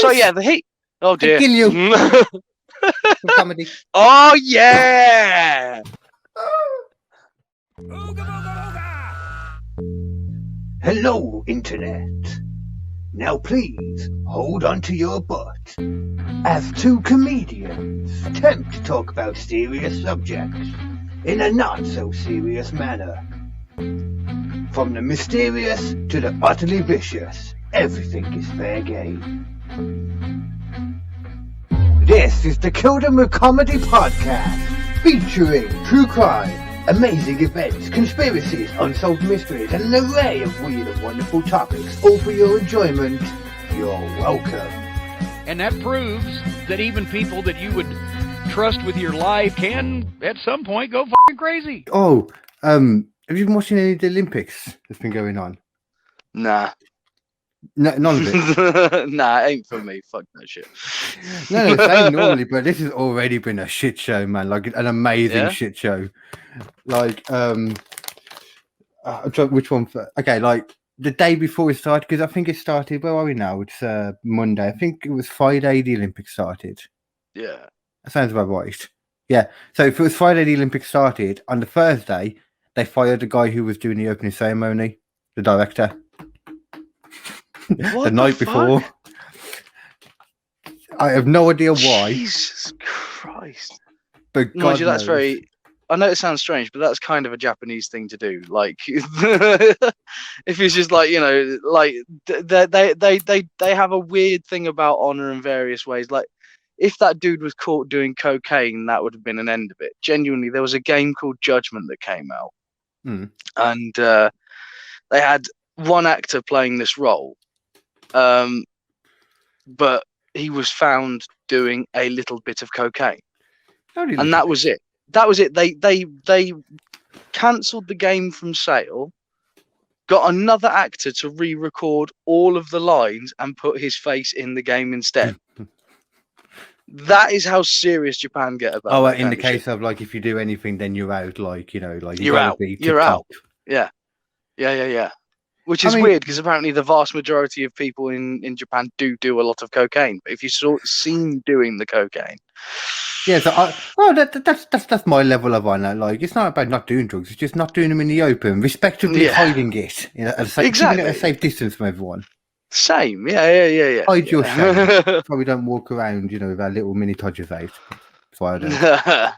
So yeah, the heat. Oh dear. I kill you. Comedy. Oh yeah. Hello, Internet. Now please hold on to your butt as two comedians attempt to talk about serious subjects in a not so serious manner. From the mysterious to the utterly vicious, everything is fair game. This is the Kill Them With Comedy podcast, featuring true crime, amazing events, conspiracies, unsolved mysteries, and an array of weird and wonderful topics, all for your enjoyment. You're welcome. And that proves that even people that you would trust with your life can, at some point, go fucking crazy. Oh, have you been watching any of the Olympics that's been going on? Nah. No, none of it. Nah, it ain't for me. Fuck that shit. No, same normally, but this has already been a shit show, man. Like an amazing shit show. Like, which one? Okay, like the day before it started, because I think it started. Where are we now? It's Monday. I think it was Friday the Olympics started. Yeah, that sounds about right. Yeah. So if it was Friday the Olympics started, on the Thursday they fired the guy who was doing the opening ceremony, the director. The night before. I have no idea why. Jesus Christ. But mind you, that's knows. very. I know it sounds strange, but that's kind of a Japanese thing to do. Like, if it's just like, you know, like they have a weird thing about honor in various ways. Like, if that dude was caught doing cocaine, that would have been an end of it. Genuinely, there was a game called Judgment that came out, and they had one actor playing this role, but he was found doing a little bit of cocaine, and that was it. That was it. They cancelled the game from sale, got another actor to re-record all of the lines and put his face in the game instead. That is how serious Japan get about. Oh, in the case of like, if you do anything, then you're out. Like, you know, like you're out. You're out. Yeah. Which is weird, because apparently the vast majority of people in Japan do a lot of cocaine. But if you seen doing the cocaine, yeah. So that's my level of honor. Like, it's not about not doing drugs; it's just not doing them in the open, respectively hiding it, you know, keeping it at a safe distance from everyone. Same, yeah. Hide your shame. Probably don't walk around, you know, with our little mini todgers out. That's why I don't.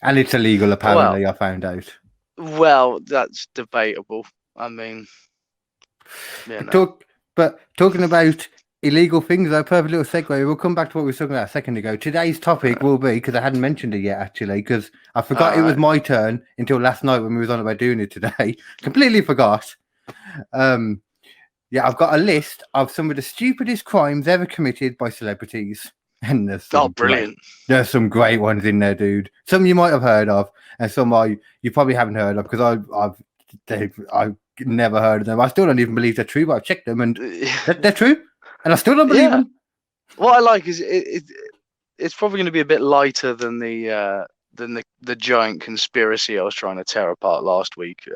And it's illegal, apparently. I found out. Well, that's debatable. I mean. Yeah, But talking about illegal things, a perfect little segue. We'll come back to what we were talking about a second ago. Today's topic will be, because I hadn't mentioned it yet, actually, because I forgot it was my turn until last night when we was on about doing it today. Completely forgot. Yeah, I've got a list of some of the stupidest crimes ever committed by celebrities. And there's brilliant. There's some great ones in there, dude. Some you might have heard of, and some you probably haven't heard of, because I've never heard of them. I still don't even believe they're true, but I've checked them and they're true, and I still don't believe them. What I like is it's probably going to be a bit lighter than the giant conspiracy I was trying to tear apart last week.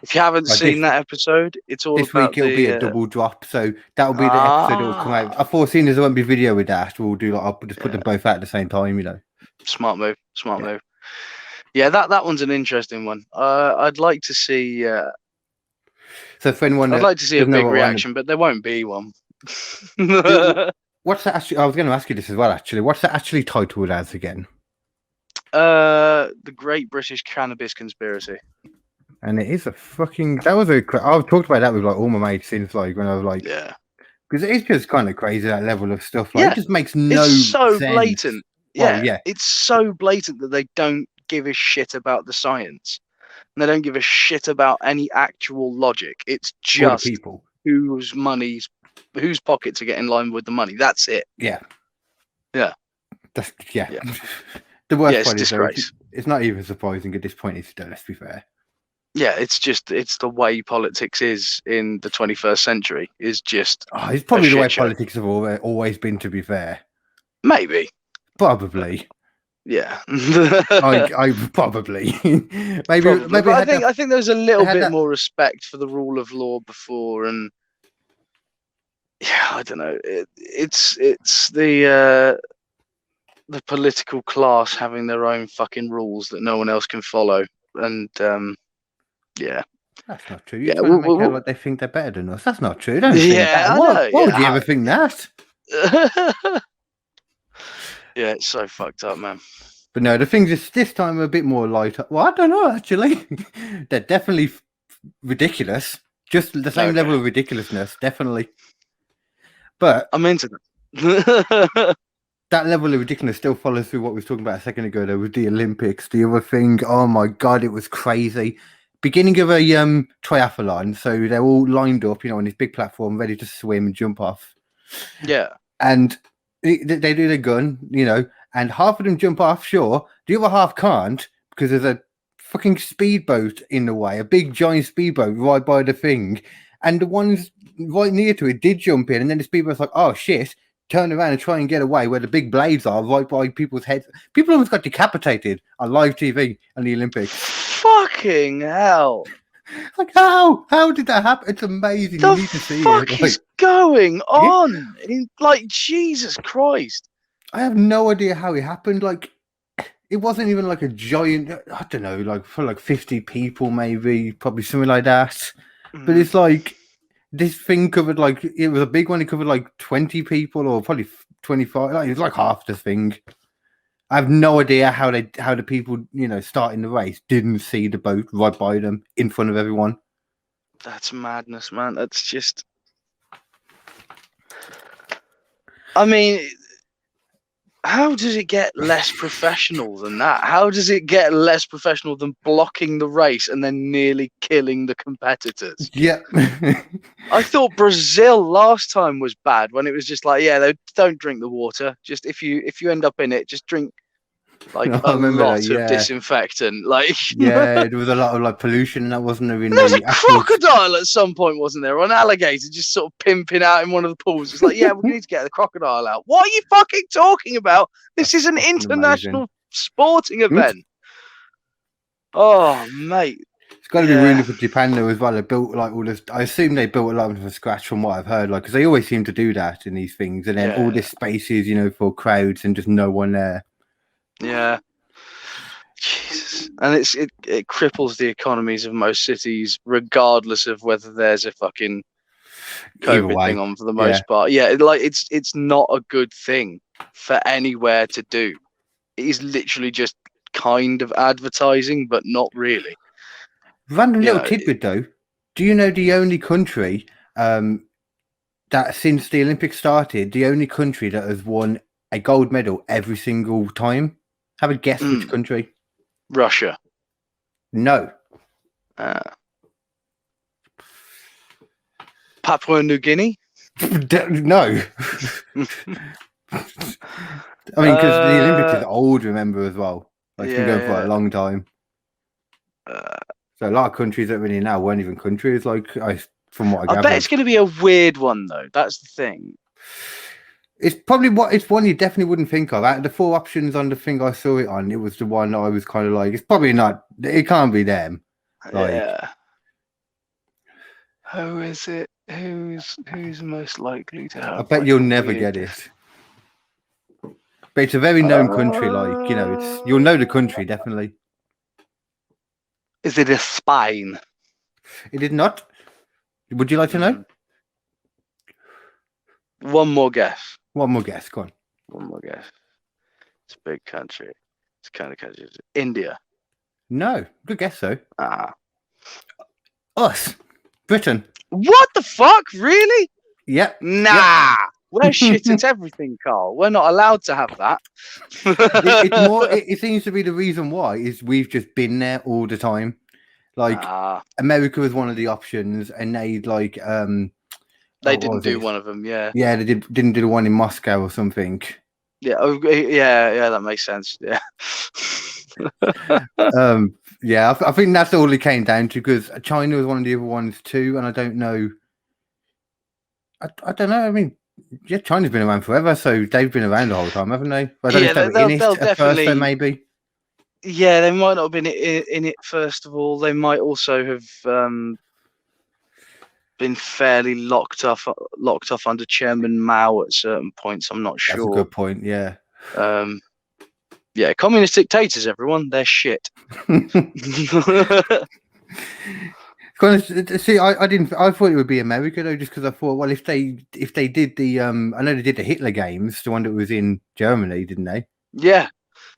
If you haven't seen that episode, it's all this about week. It'll be a double drop, so that'll be the episode that will come out. I thought, seeing as there won't be video with that, we'll do like I'll just put them both out at the same time. You know, smart move. Yeah, that one's an interesting one. I'd like to see. So for anyone, I'd like to see a big reaction, but there won't be one. What's that actually? I was going to ask you this as well. Actually, what's that actually titled as again? The Great British Cannabis Conspiracy. And it is a fucking. I've talked about that with like all my mates since like when I was like, because it is just kind of crazy, that level of stuff. Like, it just makes no sense. It's so blatant. It's so blatant that they don't give a shit about the science, and they don't give a shit about any actual logic. It's just people whose pockets are getting in line with the money. That's it. Yeah. The worst part is disgrace. It's not even surprising at this point. Let's be fair. Yeah, it's the way politics is in the 21st century. Is just it's probably the way politics have always been. To be fair, maybe, probably. Yeah, I probably maybe. I think there's a little bit more respect for the rule of law before, and I don't know. It's the political class having their own fucking rules that no one else can follow, and yeah. That's not true. You're Yeah, trying to make out like they think they're better than us. That's not true. Don't think yeah, that. I Why know, would you yeah. ever think that? Yeah, it's so fucked up, man. But no, the things is this time are a bit more light. Well, I don't know actually. They're definitely ridiculous. Just the same level of ridiculousness, definitely. But I'm into that. that level of ridiculousness still follows through what we were talking about a second ago, though, with the Olympics. The other thing, oh my God, it was crazy. Beginning of a triathlon, so they're all lined up, on this big platform, ready to swim and jump off. Yeah. And they do their gun, and half of them jump off, sure. The other half can't because there's a fucking speedboat in the way, a big giant speedboat right by the thing. And the ones right near to it did jump in, and then the speedboat's like, oh shit, turn around and try and get away where the big blades are right by people's heads. People almost got decapitated on live TV on the Olympics. Fucking hell. Like, how did that happen? It's amazing. You need to see it. What the fuck is going on? Like, Jesus Christ. I have no idea how it happened. Like, it wasn't even like a giant, I don't know, like for like 50 people, maybe, probably something like that. But it's like, this thing covered like, it was a big one. It covered like 20 people or probably 25. Like, it was like half the thing. I have no idea how the people, starting the race didn't see the boat right by them in front of everyone. That's madness, man. That's just, I mean, how does it get less professional than that? How does it get less professional than blocking the race and then nearly killing the competitors? Yeah. I thought Brazil last time was bad when it was just like, yeah, they don't drink the water. Just if you end up in it, just drink like a lot of disinfectant. Like, yeah, there was a lot of like pollution, and that wasn't really. There was a crocodile at some point, wasn't there? Or an alligator just sort of pimping out in one of the pools. It's like, yeah, we need to get the crocodile out. What are you fucking talking about? This is an international sporting event. Oh, mate. It's got to be really for Japan though as well. They built like all this. I assume they built a lot from scratch, from what I've heard. Like, because they always seem to do that in these things, and then all this spaces, for crowds and just no one there. Yeah. Jesus. And it cripples the economies of most cities, regardless of whether there's a fucking COVID thing on for the most part. Yeah, it's not a good thing for anywhere to do. It is literally just kind of advertising, but not really. Random little tidbit though. Do you know the only country that since the Olympics started, the only country that has won a gold medal every single time? Have a guess which country? Russia. No. Papua New Guinea? No. I mean, because the Olympics is old, remember, as well. Like, it's been going for a long time. So a lot of countries that really now weren't even countries, from what I gather. I bet it's going to be a weird one, though. That's the thing. It's probably it's one you definitely wouldn't think of. Out of the 4 options on the thing I saw it on, it was the one that I was kind of like, it's probably not, it can't be them. Yeah. Who is it? Who's most likely to have? I bet you'll never get it. But it's a very known country, you'll know the country, definitely. Is it Spain? It is not. Would you like to know? One more guess. One more guess, go on. One more guess. It's a big country. It's kind of country. India. No, good guess though. Us. Britain. What the fuck? Really? Yep. Nah. Yep. We're shit at everything, Carl. We're not allowed to have that. It's more. It seems to be the reason why is we've just been there all the time. America was one of the options, and they they didn't do one of them. Yeah. Yeah, they didn't do the one in Moscow or something. Yeah. Oh, yeah. That makes sense. Yeah. Yeah, I think that's all it came down to, because China was one of the other ones too, and I don't know. I don't know. I mean, yeah, China's been around forever, so they've been around the whole time, haven't they? I don't know if they were in it at first, then maybe. Yeah, they might not have been in it first of all. They might also have. been fairly locked off under Chairman Mao at certain points. I'm not sure. That's a good point. Yeah. Yeah, communist dictators, everyone, they're shit. See, I didn't. I thought it would be America though, just because I thought, well, if they did the I know they did the Hitler games, the one that was in Germany, didn't they? Yeah.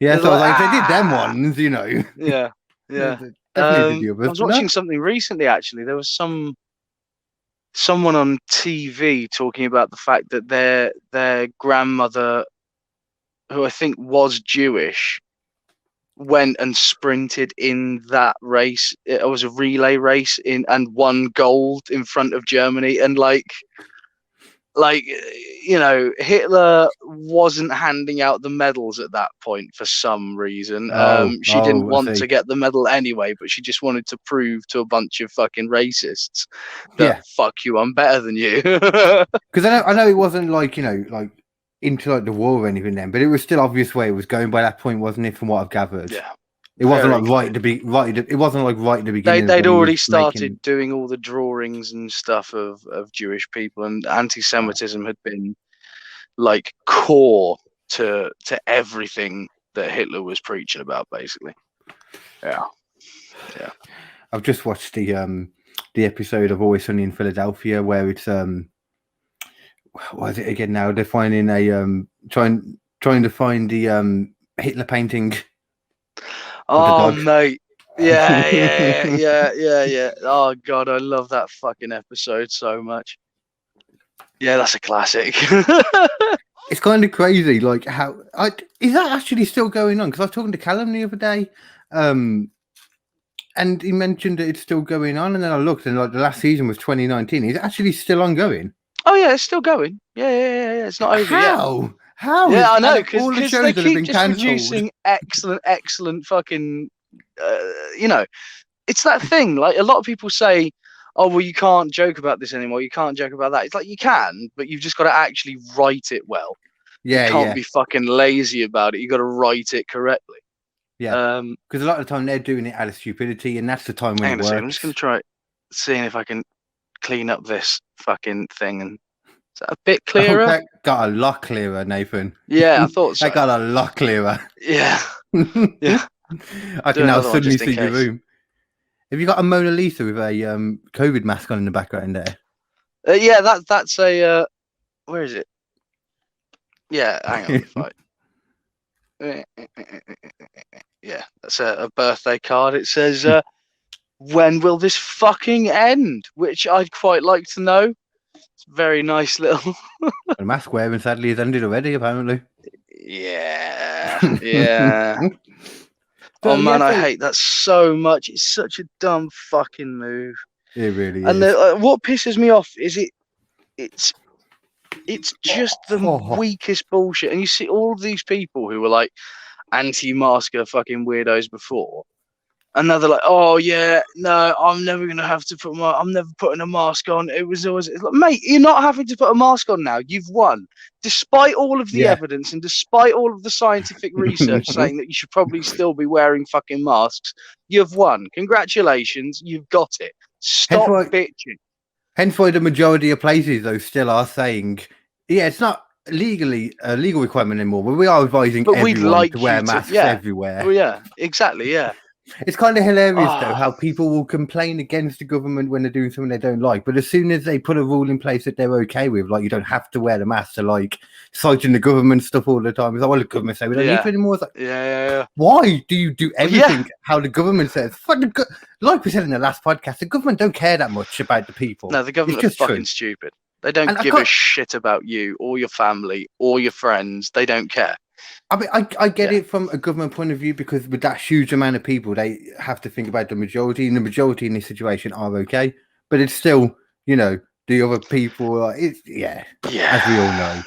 Yeah. So I was like, if they did them ones, you know. Yeah. Yeah. Definitely did the others, I was watching something recently. Actually, there was someone on TV talking about the fact that their grandmother, who I think was Jewish, went and sprinted in that race. It was a relay race and won gold in front of Germany. And like you know, Hitler wasn't handing out the medals at that point for some reason. She didn't want to get the medal anyway, but she just wanted to prove to a bunch of fucking racists that fuck you, I'm better than you. Because I know it wasn't like, you know, like into like the war or anything then, but it was still obvious where it was going by that point, wasn't it? From what I've gathered. Yeah. It wasn't like right at the beginning. They'd already started doing all the drawings and stuff of Jewish people, and anti-Semitism had been like core to everything that Hitler was preaching about, basically. Yeah. I've just watched the episode of Always Sunny in Philadelphia where it's what is it again now? They're finding a trying to find the Hitler painting. Oh mate, yeah. Oh god, I love that fucking episode so much. Yeah, that's a classic. It's kind of crazy, like how is that actually still going on? Because I was talking to Callum the other day, and he mentioned that it's still going on, and then I looked, and like the last season was 2019. Is it actually still ongoing? Oh yeah, it's still going. Yeah. It's not over yet. How? Yeah, I know, because they keep keep just producing excellent fucking. You know, it's that thing. Like a lot of people say, "Oh, well, you can't joke about this anymore. You can't joke about that." It's like you can, but you've just got to actually write it well. Yeah, you can't be fucking lazy about it. You got to write it correctly. Yeah, because a lot of the time they're doing it out of stupidity, and that's the time when it works. I'm just gonna try seeing if I can clean up this fucking thing and. Is that a bit clearer? That got a lot clearer, Nathan. Yeah, I thought so. That got a lot clearer. Yeah. Yeah. I can now suddenly see your room. Have you got a Mona Lisa with a COVID mask on in the background there? Yeah, that's a where is it? Yeah, hang on. Yeah, that's a birthday card. It says, when will this fucking end? Which I'd quite like to know. It's very nice little. The mask wearing sadly has ended already, apparently. Yeah. Oh man, I hate that so much. It's such a dumb fucking move. It really is. And what pisses me off is it's just the weakest bullshit. And you see all of these people who were like anti-masker fucking weirdos before. And now they're like, oh yeah, no, I'm never gonna have to I'm never putting a mask on. It's like, mate, you're not having to put a mask on now. You've won, despite all of the evidence and despite all of the scientific research saying that you should probably still be wearing fucking masks. You've won. Congratulations, you've got it. Stop bitching. Hence why the majority of places though still are saying, yeah, it's not legally a legal requirement anymore, but we are advising everyone to wear masks everywhere. Oh yeah, exactly, yeah. It's kind of hilarious though how people will complain against the government when they're doing something they don't like, but as soon as they put a rule in place that they're okay with, like you don't have to wear the mask, to like citing the government stuff all the time. It's like, well, the government say we don't need to anymore. It's like, yeah. Why do you do everything how the government says? Like we said in the last podcast, the government don't care that much about the people. No, the government are fucking stupid. They don't give a shit about you or your family or your friends. They don't care. I mean, I get it from a government point of view, because with that huge amount of people, they have to think about the majority, and the majority in this situation are okay. But it's still, you know, the other people, as we all know.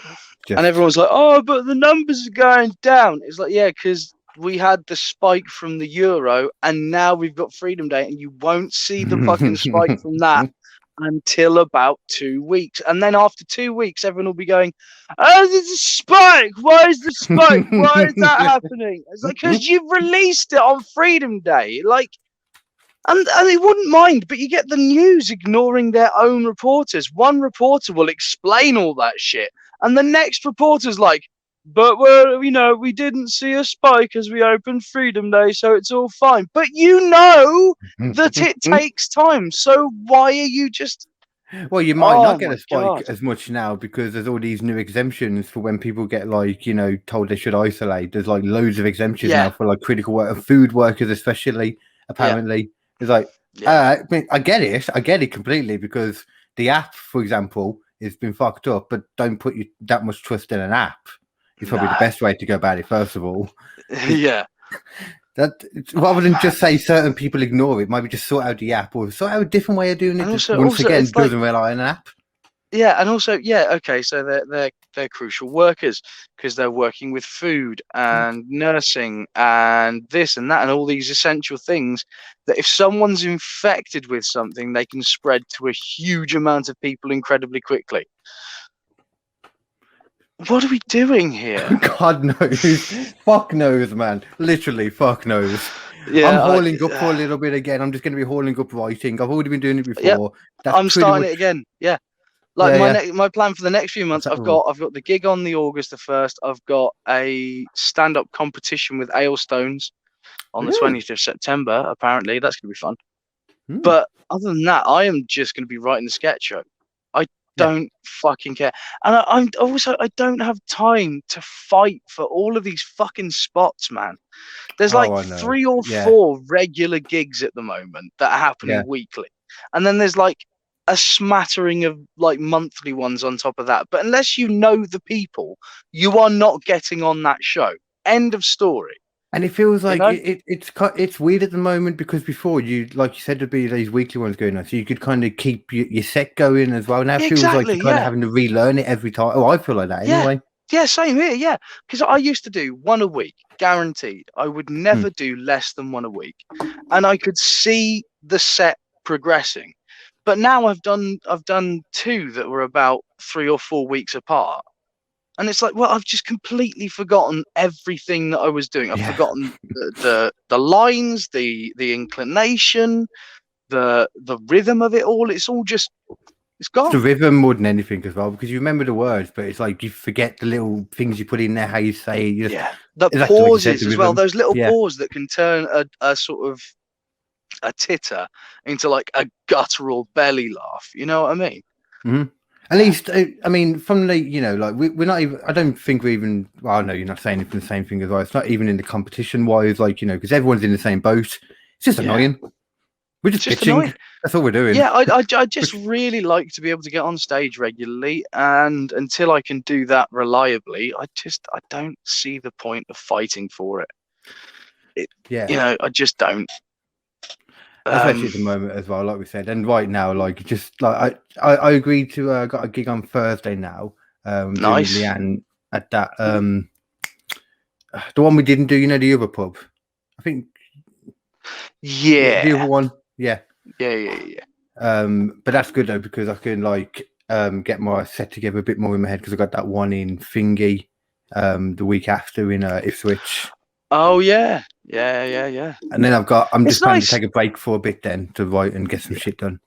And everyone's like, oh, but the numbers are going down. It's like, yeah, because we had the spike from the euro, and now we've got Freedom Day, and you won't see the fucking spike from that until about 2 weeks. And then after 2 weeks, everyone will be going, oh, there's a spike. Why is the spike? Why is that happening? It's like, because you've released it on Freedom Day. Like, And they wouldn't mind, but you get the news ignoring their own reporters. One reporter will explain all that shit, and the next reporter's like, but we didn't see a spike as we opened Freedom Day, so it's all fine. But you know that it takes time, so why are you just... Well, you might not get my a spike God. as much now because there's all these new exemptions for when people get told they should isolate. There's like loads of exemptions Yeah. now for like critical work, food workers especially. Apparently, it's like I get it completely because the app, for example, has been fucked up. But don't put that much trust in an app. It's probably the best way to go about it. First of all, Yeah. That rather than just say certain people ignore it, maybe just sort out the app or sort out a different way of doing it. And Just also- once also again, it's like- doesn't rely on an app. Yeah, and also, okay, so they're crucial workers because they're working with food and nursing and this and that and all these essential things that if someone's infected with something, they can spread to a huge amount of people incredibly quickly. What are we doing here? God knows. Fuck knows, man. Literally, fuck knows. Yeah, I'm hauling up for a little bit again. I'm just going to be hauling up writing. I've already been doing it before. Yep, I'm starting it again. Yeah. Like my plan for the next few months, I've got the gig on the August the 1st. I've got a stand-up competition with Ailstones on the 20th of September. Apparently, that's going to be fun. But other than that, I am just going to be writing the sketch show. I don't fucking care, and I don't have time to fight for all of these fucking spots, man. There's like 3 or 4 regular gigs at the moment that are happening weekly, and then there's like a smattering of like monthly ones on top of that. But unless you know the people, you are not getting on that show. End of story. And it feels like it's weird at the moment because before like you said, there'd be these weekly ones going on, so you could kind of keep your set going as well. Now it feels like you're kind of having to relearn it every time. Oh, I feel like that anyway. Yeah, same here. Yeah, because I used to do 1 a week, guaranteed. I would never do less than 1 a week, and I could see the set progressing. But now I've done 2 that were about 3 or 4 weeks apart. And it's like, well, I've just completely forgotten everything that I was doing. I've forgotten the lines, the inclination, the rhythm of it all. It's all just, it's gone. It's the rhythm more than anything as well, because you remember the words, but it's like you forget the little things you put in there, how you say it. The pauses as well. Those little pauses that can turn a sort of a titter into like a guttural belly laugh. You know what I mean? Mm-hmm. At least, I mean, from the, like, we're not even, I don't think we're even, well, no, you're not saying it for the same thing as well. It's not even in the competition wise, like, because everyone's in the same boat. It's just annoying. We're just bitching. Annoying. That's all we're doing. Yeah, I just really like to be able to get on stage regularly. And until I can do that reliably, I don't see the point of fighting for it. I just don't. Especially at the moment as well, like we said, and right now, like just like I agreed to got a gig on Thursday now. Nice. Leanne at that the one we didn't do, the other pub. I think. Yeah. The other one. Yeah. Yeah. But that's good though because I can get my set together a bit more in my head because I got that one in Thingy the week after in Ipswich. Oh yeah. And then I'm just planning to take a break for a bit then to write and get some shit done.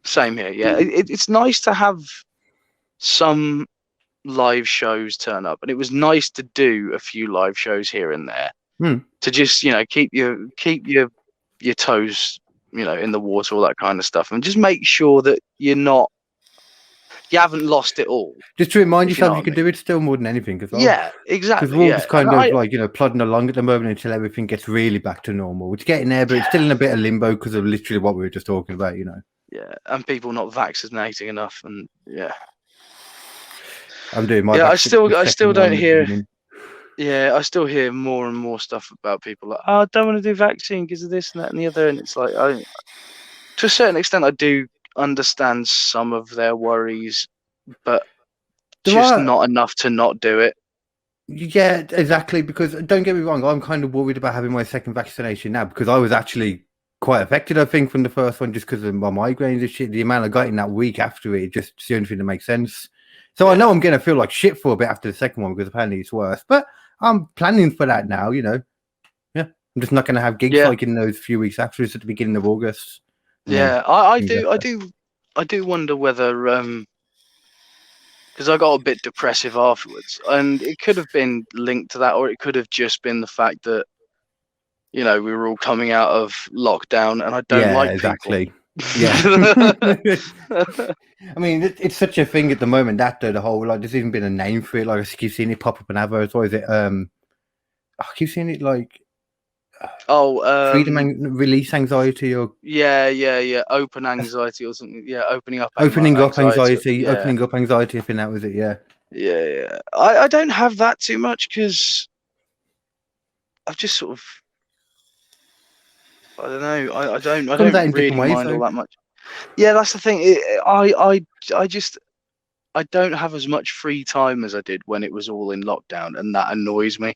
Same here. Yeah, it's nice to have some live shows turn up, and it was nice to do a few live shows here and there to just keep your toes in the water, all that kind of stuff, and just make sure that you haven't lost it all. Just to remind yourself you can do it still more than anything as well. Yeah, exactly. Because we're all just kind of plodding along at the moment until everything gets really back to normal. It's getting there, but it's still in a bit of limbo because of literally what we were just talking about, Yeah, and people not vaccinating enough, and I'm doing my. Yeah, I still don't hear. Yeah, I still hear more and more stuff about people like, oh, I don't want to do vaccine because of this and that and the other, and it's like, to a certain extent, I do understand some of their worries, but not enough to not do it. Yeah, exactly. Because don't get me wrong, I'm kind of worried about having my second vaccination now because I was actually quite affected, I think, from the first one just because of my migraines and shit. The amount I got in that week after it's the only thing that makes sense. So I know I'm going to feel like shit for a bit after the second one because apparently it's worse. But I'm planning for that now, Yeah, I'm I'm just not going to have gigs like in those few weeks after. It's at the beginning of August. Yeah, I do wonder whether because I got a bit depressive afterwards, and it could have been linked to that, or it could have just been the fact that we were all coming out of lockdown, and I don't like exactly. people. Yeah. I mean, it's such a thing at the moment that the whole there's even been a name for it. Like I keep seeing it pop up in adverts. What is it? I keep seeing it like freedom release anxiety or open anxiety or something. Yeah, opening up anxiety. Yeah. Opening up anxiety. I think that was it. Yeah. I don't have that too much because I've just sort of. I don't know. I don't really mind all that much. Yeah, that's the thing. I don't have as much free time as I did when it was all in lockdown, and that annoys me.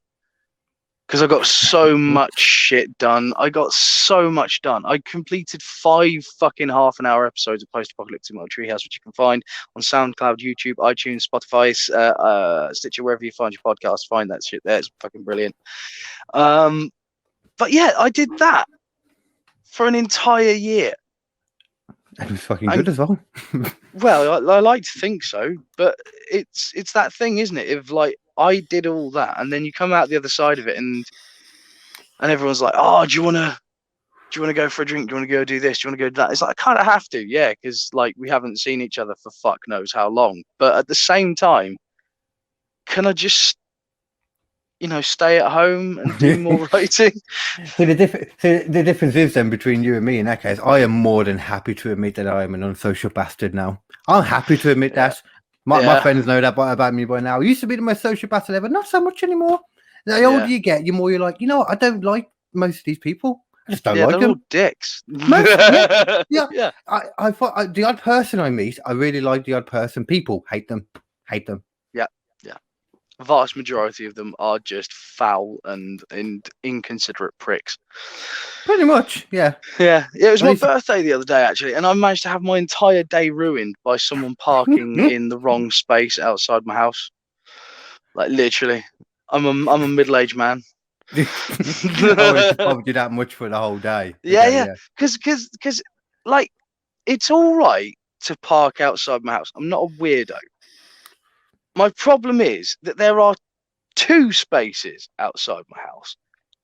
Because I got so much shit done. I got so much done. I completed 5 fucking half-an-hour episodes of Post-Apocalyptic Model Treehouse, which you can find on SoundCloud, YouTube, iTunes, Spotify, Stitcher, wherever you find your podcast. Find that shit there. It's fucking brilliant. But yeah, I did that for an entire year. It was fucking good as well. Well, I like to think so, but it's that thing, isn't it? If I did all that, and then you come out the other side of it, and everyone's like, "Oh, do you want to go for a drink? Do you want to go do this? Do you want to go do that?" It's like I kind of have to, yeah, because we haven't seen each other for fuck knows how long. But at the same time, can I just stay at home and do more writing? So the difference is then between you and me in that case, I am more than happy to admit that I am an unsocial bastard now. I'm happy to admit that. My friends know that about me by now. I used to be the most social bastard ever, not so much anymore. The older you get, you're more you're like, what? I don't like most of these people. I just don't like them. They're all dicks. Yeah. I thought the odd person I meet, I really like the odd person. People hate them. Yeah. Vast majority of them are just foul and inconsiderate pricks. Pretty much, yeah. Yeah, it was my birthday the other day actually, and I managed to have my entire day ruined by someone parking in the wrong space outside my house. Like literally, I'm a middle-aged man. I would do that much for the whole day. Yeah. Because it's all right to park outside my house. I'm not a weirdo. My problem is that there are 2 spaces outside my house.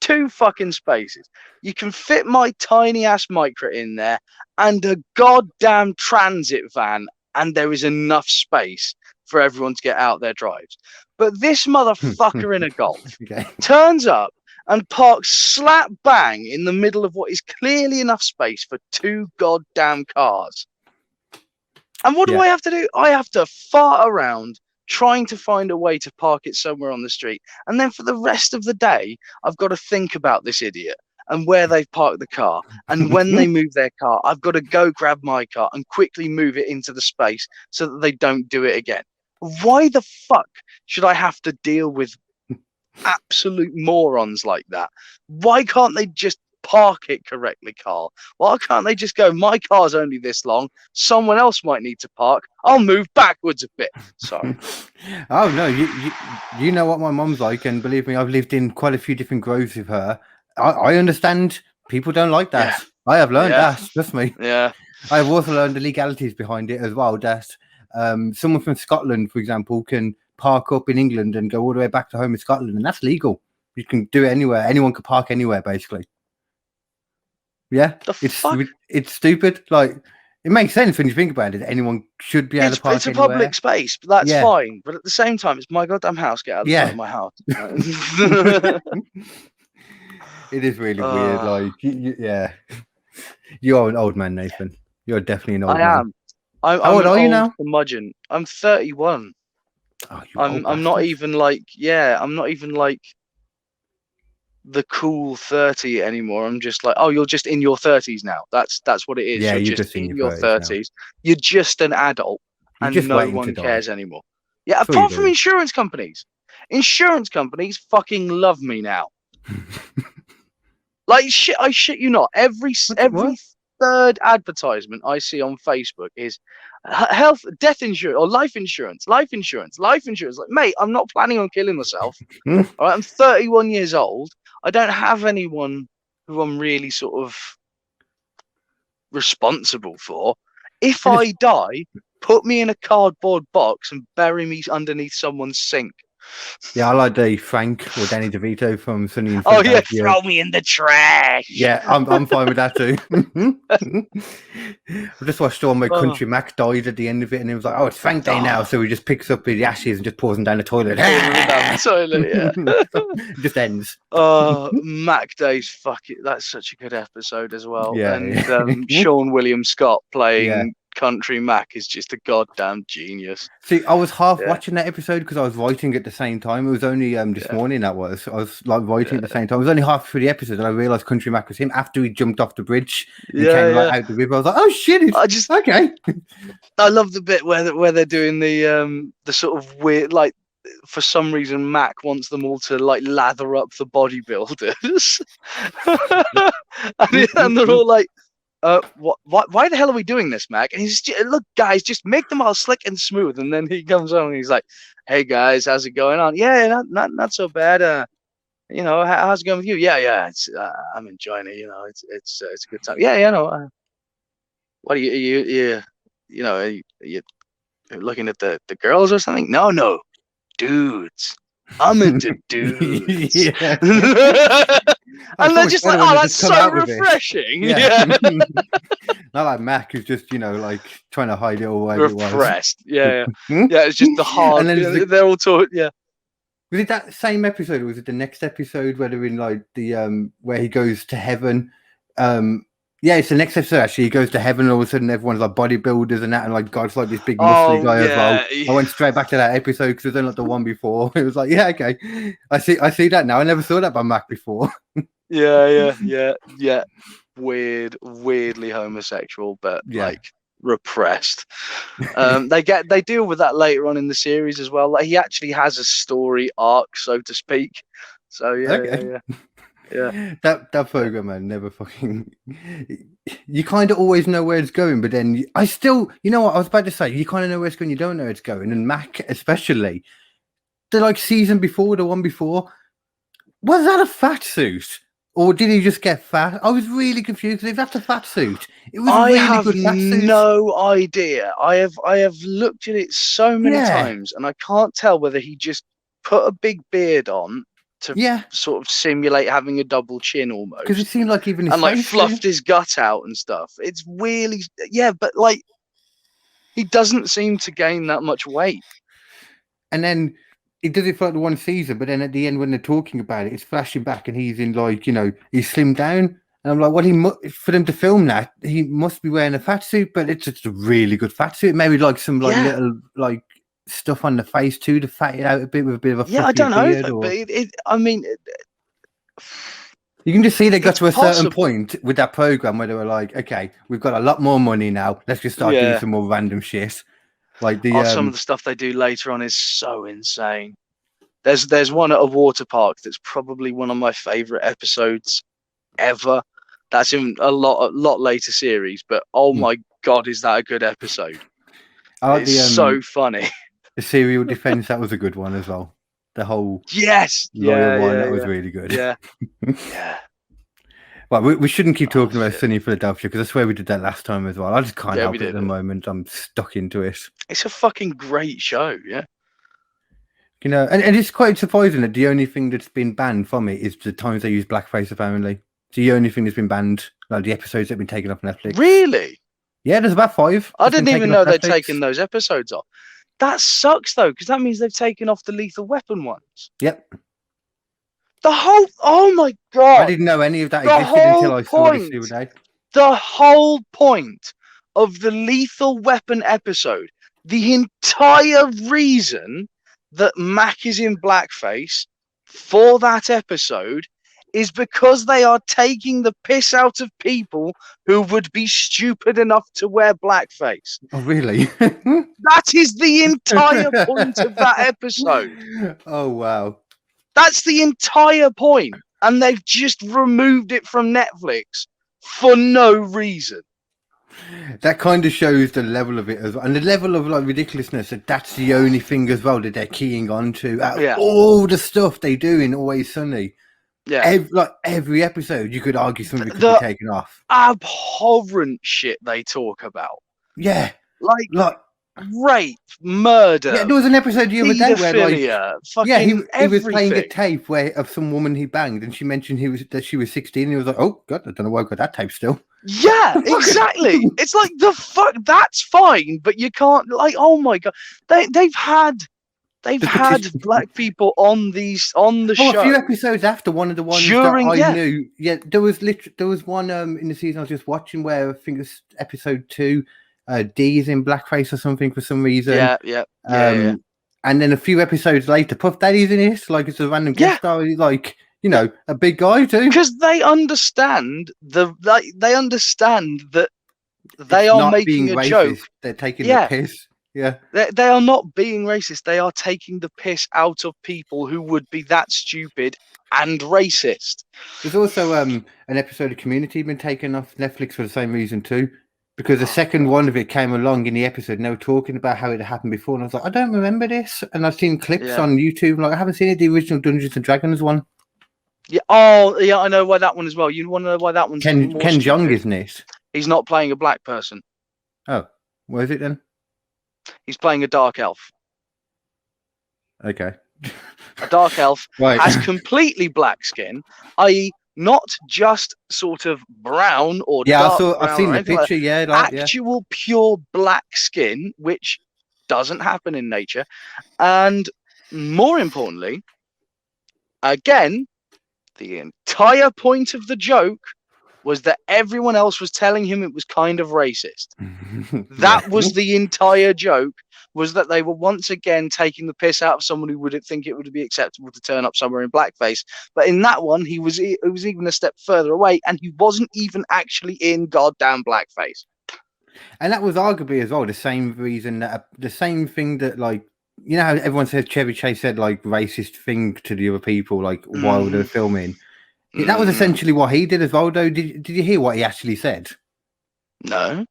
2 fucking spaces. You can fit my tiny ass micro in there and a goddamn transit van, and there is enough space for everyone to get out their drives. But this motherfucker in a Golf turns up and parks slap bang in the middle of what is clearly enough space for 2 goddamn cars. And what do I have to do? I have to fart around trying to find a way to park it somewhere on the street. And then for the rest of the day, I've got to think about this idiot and where they've parked the car. And when they move their car, I've got to go grab my car and quickly move it into the space so that they don't do it again. Why the fuck should I have to deal with absolute morons like that? Why can't they just park it correctly, Carl? Why can't they just go, my car's only this long, someone else might need to park, I'll move backwards a bit. Sorry. Oh no, you know what my mum's like, and believe me, I've lived in quite a few different groves with her. I understand people don't like that. I have learned that, trust me. I've also learned the legalities behind it as well, that someone from Scotland, for example, can park up in England and go all the way back to home in Scotland, and that's legal. You can do it anywhere. Anyone can park anywhere, basically. Yeah, it's stupid. Like, it makes sense when you think about it. Anyone should be able to park It's a anywhere. public space, but that's fine. But at the same time, it's my goddamn house. Get out of the front of my house. It is really weird. Like, you're an old man, Nathan. You're definitely an old man. I am. How old are you now? Curmudgeon. I'm 31. Oh, I'm not even like I'm not even like the cool 30 anymore. I'm just like, oh, you're just in your 30s now. That's what it is. Yeah, you're just in your 30s. You're just an adult, and no one cares anymore. Yeah, apart from insurance companies. Insurance companies fucking love me now. Like shit, I shit you not. Every third advertisement I see on Facebook is health, death insurance, or life insurance. Like, mate, I'm not planning on killing myself. All right, I'm 31 years old. I don't have anyone who I'm really sort of responsible for. If I die, put me in a cardboard box and bury me underneath someone's sink. Yeah, I like the Frank or Danny DeVito from Sunny in Oh yeah, Philadelphia. throw me in the trash. Yeah, I'm fine with that too. I just watched one where Country Mac died at the end of it, and it was like, "Oh, it's Frank Day now," so he just picks up the ashes and just pours them down the toilet. Down the toilet, yeah. It just ends. Oh, Mac Day's fuck it. That's such a good episode as well. Yeah, and Sean William Scott playing Country Mac is just a goddamn genius. See, I was half watching that episode because I was writing at the same time. It was only this morning I was like writing at the same time. I was only half through the episode and I realised Country Mac was him after he jumped off the bridge and came right out the river. I was like, oh shit! Okay. I love the bit where they're doing the sort of weird, like, for some reason Mac wants them all to like lather up the bodybuilders, and they're all like, why the hell are we doing this, Mac? And he's just, look, guys, just make them all slick and smooth. And then he comes on and he's like, hey guys, how's it going on? Yeah, not so bad. You know, how's it going with you? Yeah, it's I'm enjoying it. You know, it's a good time. Yeah, no. What are you know, are you looking at the girls or something? No, dudes. I'm into dudes. And they're just like, oh, that's so refreshing. Yeah. Not like Mac who's just, you know, like trying to hide it all away. Repressed. Yeah. Yeah, it's just the hard. And then they're all talking. Yeah. Was it that same episode or was it the next episode where they're in like the where he goes to heaven? Yeah, it's the next episode actually. He goes to heaven and all of a sudden everyone's like bodybuilders and that, and like God's like this big muscly guy as well. I went straight back to that episode because it was only like the one before. It was like, yeah, okay. I see that now. I never saw that by Mac before. Yeah. Weirdly homosexual, but like repressed. They deal with that later on in the series as well. Like, he actually has a story arc, so to speak. So yeah. That program, man, never fucking. You kind of always know where it's going, but then I still, you know what I was about to say. You kind of know where it's going, you don't know where it's going, and Mac especially. The like season before, the one before, was that a fat suit? Or did he just get fat? I was really confused. If that's a fat suit, it was a really good fat suit. No idea. I have looked at it so many times, and I can't tell whether he just put a big beard on to sort of simulate having a double chin almost. Because it seemed like even his and like fluffed his gut out and stuff. It's really but like he doesn't seem to gain that much weight. And then he does it for like the one season, but then at the end when they're talking about it, it's flashing back and he's in like, you know, he's slimmed down. And I'm like, well, for them to film that, he must be wearing a fat suit, but it's just a really good fat suit. Maybe like some like little like stuff on the face too to fat it out a bit with a bit of a I don't know, but I mean, you can just see they got to a certain point with that program where they were like, okay, we've got a lot more money now, let's just start doing some more random shit. Like some of the stuff they do later on is so insane. There's one at a water park that's probably one of my favorite episodes ever. That's in a lot later series, but oh my god, is that a good episode? It's so funny. The serial defense, that was a good one as well. The whole lawyer one, that was really good. Yeah. Well, we shouldn't keep talking about Sunny in Philadelphia because I swear we did that last time as well. I just can't help it at the moment. I'm stuck into it. It's a fucking great show, yeah. You know, and it's quite surprising that the only thing that's been banned from it is the times they use blackface, apparently. It's the only thing that's been banned, like the episodes that have been taken off Netflix. Really? Yeah, there's about 5. I didn't even know they'd taken those episodes off. That sucks, though, because that means they've taken off the Lethal Weapon ones. Yep. Oh my god! I didn't know any of that existed until I saw this the other day. The whole point of the Lethal Weapon episode, the entire reason that Mac is in blackface for that episode is because they are taking the piss out of people who would be stupid enough to wear blackface. Oh, really? That is the entire point of that episode. Oh, wow. That's the entire point. And they've just removed it from Netflix for no reason. That kind of shows the level of it as well. And the level of like ridiculousness, that's the only thing as well that they're keying on to. All the stuff they do in Always Sunny. Yeah. Every episode, you could argue something could The be taken off. abhorrent shit they talk about. Yeah. Like rape, murder, Yeah, there was an episode the other day where paedophilia, yeah, he everything. was playing a tape of some woman he banged, and she mentioned that she was 16, and he was like, "Oh God, I don't know why I got that tape still." Yeah, exactly. It's like the fuck. That's fine, but you can't. Like, oh my God, they've had black people on the show. A few episodes after, one of the ones that I knew. Yeah, there was one in the season I was just watching where I think it's episode 2. D's in blackface or something for some reason. Yeah. And then a few episodes later, Puff Daddy's in it. Like it's a random guest star. He's like, a big guy too. Because they understand they understand that they are making a joke. They're taking the piss. Yeah. They are not being racist. They are taking the piss out of people who would be that stupid and racist. There's also an episode of Community been taken off Netflix for the same reason too. Because the second one of it came along in the episode and they were talking about how it happened before. And I was like, I don't remember this. And I've seen clips on YouTube. Like, I haven't seen the original Dungeons and Dragons one. Yeah. Oh, yeah, I know why that one as well. You want to know why that one's Ken Jeong, isn't it? He's not playing a black person. Oh, where is it then? He's playing a dark elf. Okay. A dark elf has completely black skin, i.e., not just sort of brown or dark brown. I've seen the picture. Actual pure black skin, which doesn't happen in nature, and more importantly, again, the entire point of the joke was that everyone else was telling him it was kind of racist. That was the entire joke. Was that they were once again taking the piss out of someone who wouldn't think it would be acceptable to turn up somewhere in blackface. But in that one, it was even a step further away, and he wasn't even actually in goddamn blackface. And that was arguably as well the same reason the same thing that, like, you know how everyone says Chevy Chase said like racist thing to the other people like while they were filming. That was essentially what he did as well, though. Did you hear what he actually said? No.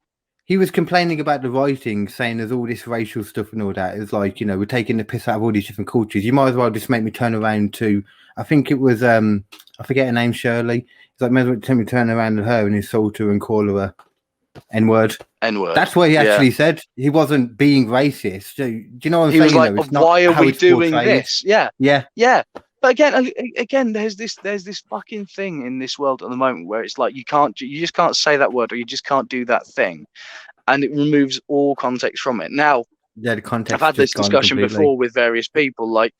He was complaining about the writing, saying there's all this racial stuff and all that. It's like, we're taking the piss out of all these different cultures. You might as well just make me turn around to, I think it was, I forget her name, Shirley. It's like, maybe make me turn around to her and insult her and call her a N-word. N-word. That's what he actually said. He wasn't being racist. Do you know what I'm saying? He was like, why are we doing this? Yeah. But again, there's this fucking thing in this world at the moment where it's like you just can't say that word, or you just can't do that thing, and it removes all context from it. Now, the context. I've had this discussion before with various people. Like,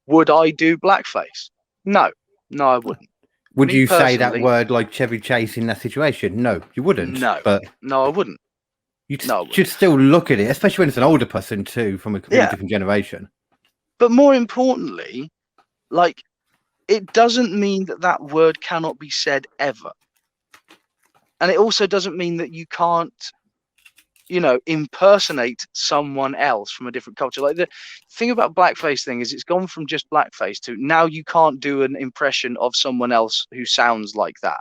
would I do blackface? No, I wouldn't. Would you say that word like Chevy Chase in that situation? No, you wouldn't. No, I wouldn't. You should still look at it, especially when it's an older person too, from a completely different generation. But more importantly, like, it doesn't mean that word cannot be said ever. And it also doesn't mean that you can't, impersonate someone else from a different culture. Like, the thing about blackface thing is it's gone from just blackface to now you can't do an impression of someone else who sounds like that.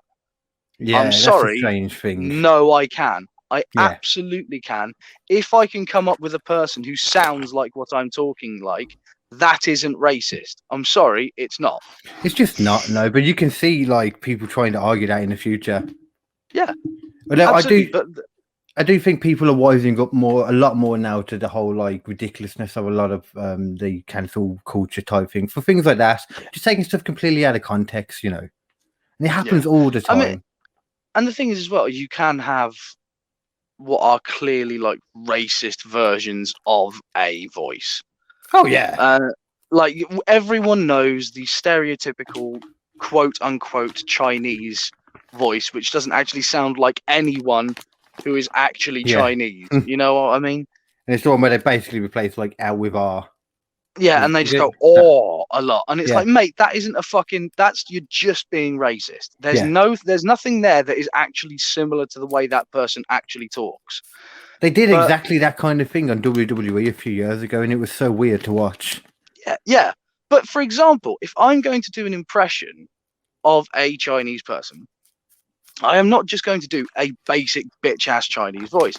Yeah, I'm sorry. That's a strange thing. No, I can. I absolutely can. If I can come up with a person who sounds like what I'm talking like, that isn't racist. I'm sorry, it's not. It's just not, no. But you can see like people trying to argue that in the future. Yeah, but I do think people are wising up a lot more now to the whole like ridiculousness of a lot of the cancel culture type thing for things like that. Just taking stuff completely out of context, and it happens all the time. I mean, and the thing is as well, you can have what are clearly like racist versions of a voice. Oh yeah. Like everyone knows the stereotypical quote unquote Chinese voice, which doesn't actually sound like anyone who is actually Chinese. You know what I mean? And it's the one where they basically replace like L with R. Yeah, and they just go a lot. And it's like, mate, that isn't you're just being racist. There's nothing there that is actually similar to the way that person actually talks. They did exactly that kind of thing on WWE a few years ago, and it was so weird to watch. Yeah. But for example, if I'm going to do an impression of a Chinese person, I am not just going to do a basic bitch-ass Chinese voice.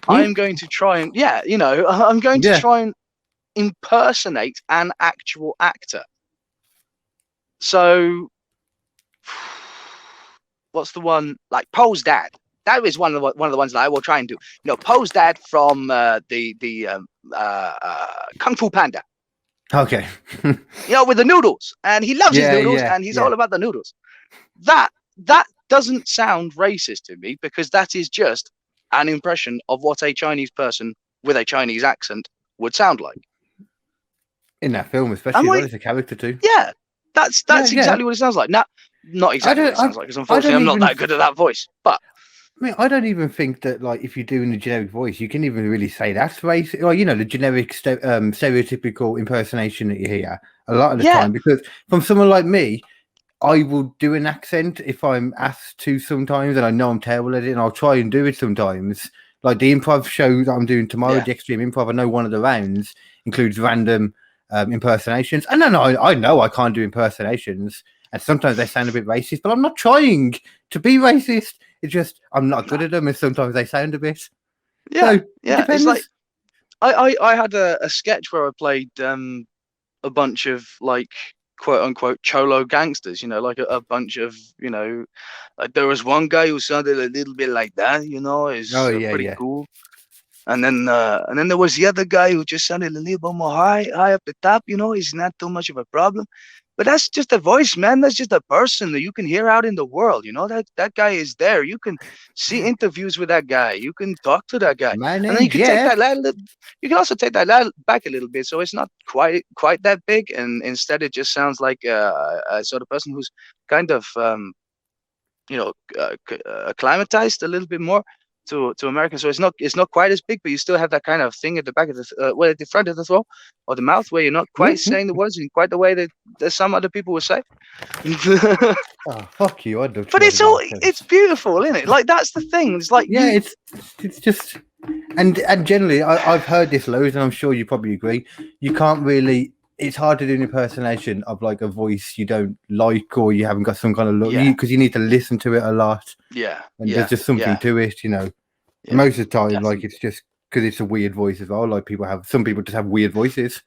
I am going to try and, I'm going to try and impersonate an actual actor. So what's the one like Poe's dad? That is one of the ones that I will try and do. Poe's dad from the Kung Fu Panda. Okay. With the noodles, and he loves his noodles, and he's all about the noodles. That doesn't sound racist to me, because that is just an impression of what a Chinese person with a Chinese accent would sound like. In that film, especially, it's a character too. Yeah, that's exactly what it sounds like. Not exactly what it sounds like, because unfortunately I'm not that good at that voice. But I mean, I don't even think that, like, if you're doing a generic voice, you can even really say that's racist. Or, the generic stereotypical impersonation that you hear a lot of the time. Because from someone like me, I will do an accent if I'm asked to sometimes, and I know I'm terrible at it, and I'll try and do it sometimes. Like the improv show that I'm doing tomorrow, the Extreme Improv, I know one of the rounds includes random impersonations. And then I know I can't do impersonations, and sometimes they sound a bit racist, but I'm not trying to be racist. It's just I'm not good at them, and sometimes they sound a bit. It's like I had a sketch where I played a bunch of, like, quote unquote cholo gangsters, like a bunch of, like there was one guy who sounded a little bit like that, is pretty cool. And then there was the other guy who just sounded a little bit more high up the top, he's not too much of a problem. But that's just a voice, man. That's just a person that you can hear out in the world. That guy is there. You can see interviews with that guy. You can talk to that guy. And then you can take that you can also take that back a little bit, so it's not quite that big, and instead it just sounds like a sort of person who's kind of acclimatized a little bit more to America. So it's not quite as big, but you still have that kind of thing at the back of at the front of the throat or the mouth, where you're not quite saying the words in quite the way that some other people would say. Oh, fuck you! But it's beautiful, isn't it? Like, that's the thing. It's like it's just and generally I've heard this loads, and I'm sure you probably agree. You can't really. It's hard to do an impersonation of, like, a voice you don't like, or you haven't got some kind of look, because you need to listen to it a lot. And there's just something to it, Most of the time, like, it's just because it's a weird voice as well. Like, some people just have weird voices.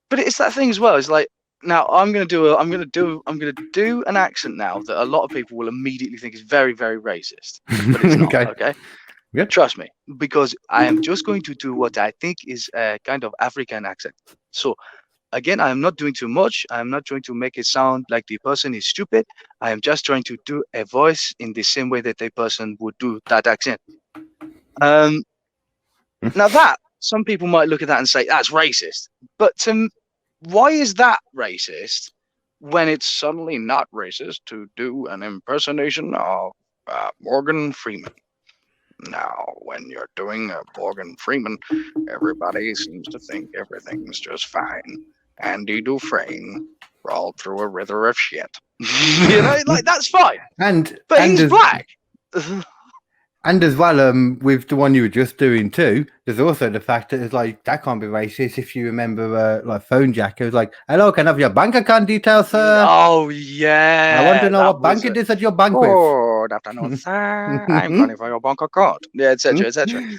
But it's that thing as well. It's like, now I'm gonna do an accent now that a lot of people will immediately think is very, very racist. But it's not. Okay. Yeah. Trust me, because I am just going to do what I think is a kind of African accent. So, again, I am not doing too much. I am not trying to make it sound like the person is stupid. I am just trying to do a voice in the same way that a person would do that accent. Now that, some people might look at that and say that's racist. But why is that racist when it's suddenly not racist to do an impersonation of Morgan Freeman? Now, when you're doing a Morgan Freeman, everybody seems to think everything's just fine. Andy Dufresne crawled through a river of shit. Like, that's fine. But he's black. And as well, with the one you were just doing too, there's also the fact that it's like, that can't be racist. If you remember, like, Phone Jack, it was like, hello, can I have your bank account details, sir? Oh, yeah. I want to know what bank it is at your bank with. Good afternoon, sir. I'm calling for your bank account. Yeah, etc., etc.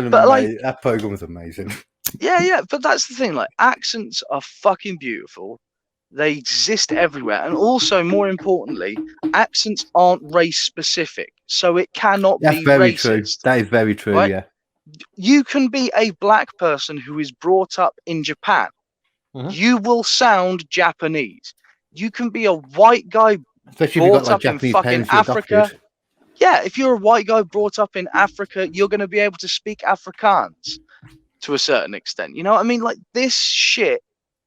But, like, that program was amazing. Yeah, but that's the thing. Like, accents are fucking beautiful. They exist everywhere, and also, more importantly, accents aren't race specific, so it cannot be very racist. True. That is very true. Right? Yeah, you can be a black person who is brought up in Japan. You will sound Japanese. You can be a white guy brought up in fucking Africa. Yeah, if you're a white guy brought up in Africa, you're going to be able to speak Afrikaans to a certain extent. You know what I mean? Like, this shit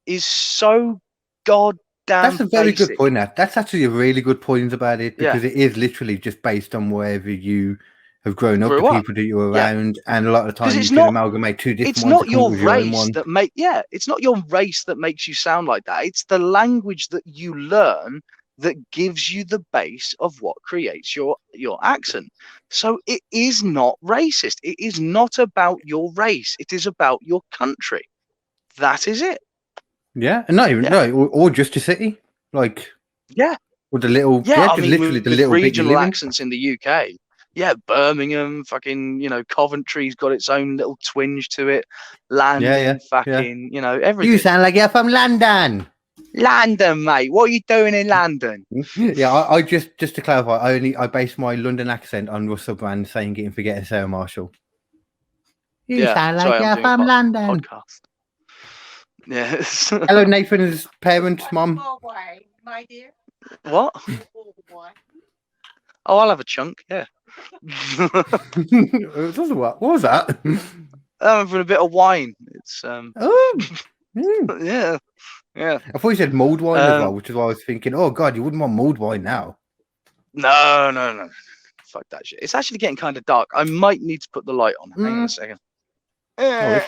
is so goddamn That's a very basic. good point. That's actually a really good point about it, because it is literally just based on wherever you have grown up, the people that you're around, and a lot of the time you can amalgamate two different it's ones. Not your race that it's not your race that makes you sound like that. It's the language that you learn that gives you the base of what creates your accent. So it is not racist. It is not about your race. It is about your country. That is it. Yeah, and not even or just a city, like with the little I mean, literally the little regional accents in the UK. Yeah, Birmingham, fucking, Coventry's got its own little twinge to it. London, fucking, everything. You sound like you're from London. London, mate. What are you doing in London? Yeah, I just to clarify, I base my London accent on Russell Brand saying it and forgetting Sarah Marshall. You sound like sorry, you're I'm doing from a London. podcast. Yes. Hello, Nathan's parents, mum. My dear. What? Oh, I'll have a chunk. Yeah. What was that? I'm having a bit of wine. It's Oh, yeah. I thought you said mulled wine as well, Um, which is why I was thinking, oh god, you wouldn't want mulled wine now. No. Fuck that shit. It's actually getting kind of dark. I might need to put the light on. Hang on a second. Oh.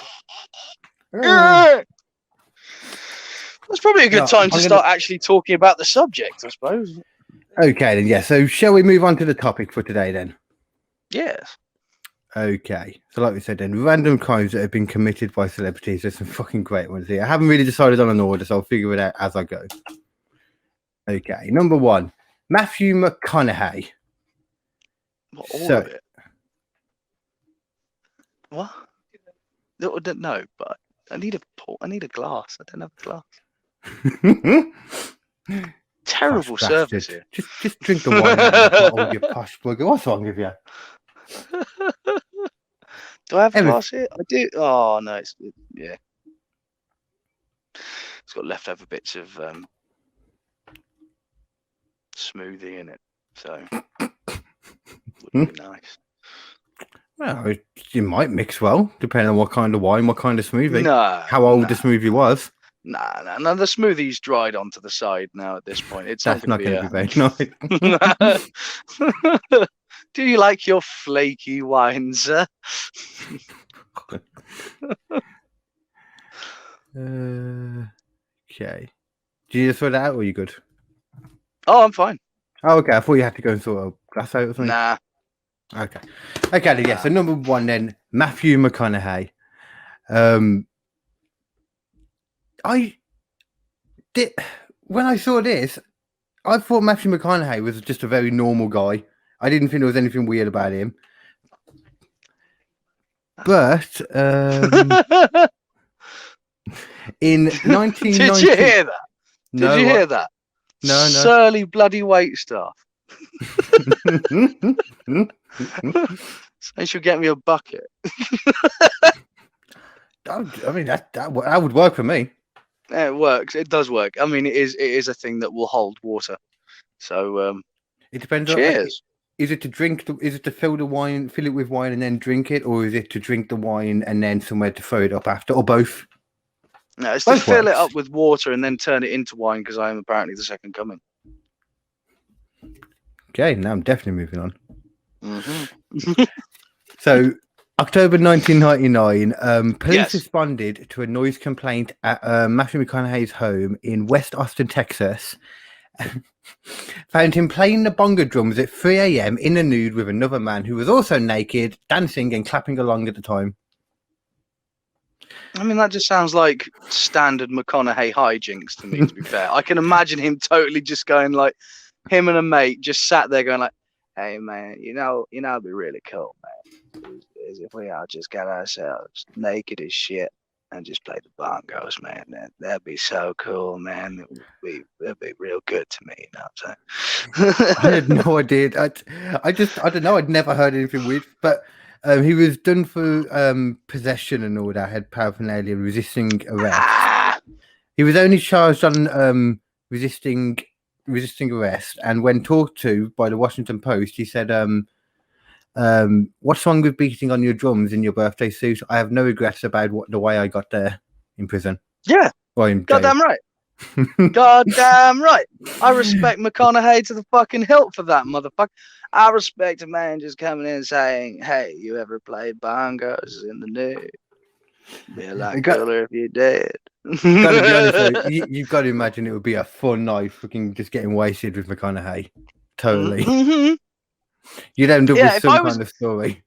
That's probably a good No, time to I'm start actually talking about the subject, I suppose. Okay, then, yeah. So, shall we move on to the topic for today, then? Yes. Okay. So, like we said, then, random crimes that have been committed by celebrities. There's some fucking great ones here. I haven't really decided on an order, so I'll figure it out as I go. Okay. Number 1, Matthew McConaughey. What, all of it? What? No, but I need a glass. I don't have a glass. Terrible Posh service bastard. here. Just drink the wine out of the bottle, you posh bugger. What's wrong with you? Do I have a Every- glass here? I do. Oh no, yeah. It's got leftover bits of smoothie in it, so would be nice. Well, you might mix well, depending on what kind of wine, what kind of smoothie. No. How old the smoothie was. Nah. The smoothie's dried onto the side now. At this point, it's That's not going to be very nice. Do you like your flaky wines, sir? Okay. Did you just sort it out, or are you good? Oh, I'm fine. Oh, okay. I thought you had to go and sort a glass out or something. Nah. Okay. Okay, then, yeah. So number 1 then, Matthew McConaughey. I did when I saw this, I thought Matthew McConaughey was just a very normal guy. I didn't think there was anything weird about him. But in 1990, Did you hear that? No, Did you what? hear that? No. Surly bloody wait staff. They should get me a bucket. I mean that would work for me. Yeah, it works. It does work. I mean, it is a thing that will hold water. So It depends. cheers. Is it to drink? Is it to fill it with wine and then drink it, or is it to drink the wine and then somewhere to throw it up after, or both? No, it's to Both fill it works. up with water and then turn it into wine because I am apparently the second coming. Okay, now I'm definitely moving on. Mm-hmm. So, October 1999, police Yes. responded to a noise complaint at Matthew McConaughey's home in West Austin, Texas. Found him playing the bongo drums at 3 a.m. in the nude with another man who was also naked, dancing and clapping along at the time. I mean, that just sounds like standard McConaughey hijinks to me, to be fair. I can imagine him totally just going like, him and a mate just sat there going like, hey, man, you know, it'd be really cool, man, is if we all just got ourselves naked as shit and just play the bongos, man. That'd be so cool, man. It'd be real good to me, you know what I'm saying? I had no idea. I don't know. I'd never heard anything weird, but he was done for possession and all that, had paraphernalia, resisting arrest. Ah! He was only charged on resisting arrest, and when talked to by the Washington Post, he said, what's wrong with beating on your drums in your birthday suit? I have no regrets about the way I got there in prison. Yeah, Or in jail. goddamn right. Goddamn right. I respect McConaughey to the fucking hilt for that, motherfucker. I respect a man just coming in saying, hey, you ever played bongos in the nude? Be a lot cooler if you did. Gotta be honest, though, you've got to imagine it would be a fun night, fucking just getting wasted with McConaughey. Totally. Mm-hmm. You'd end up Yeah, with if some I was- kind of story.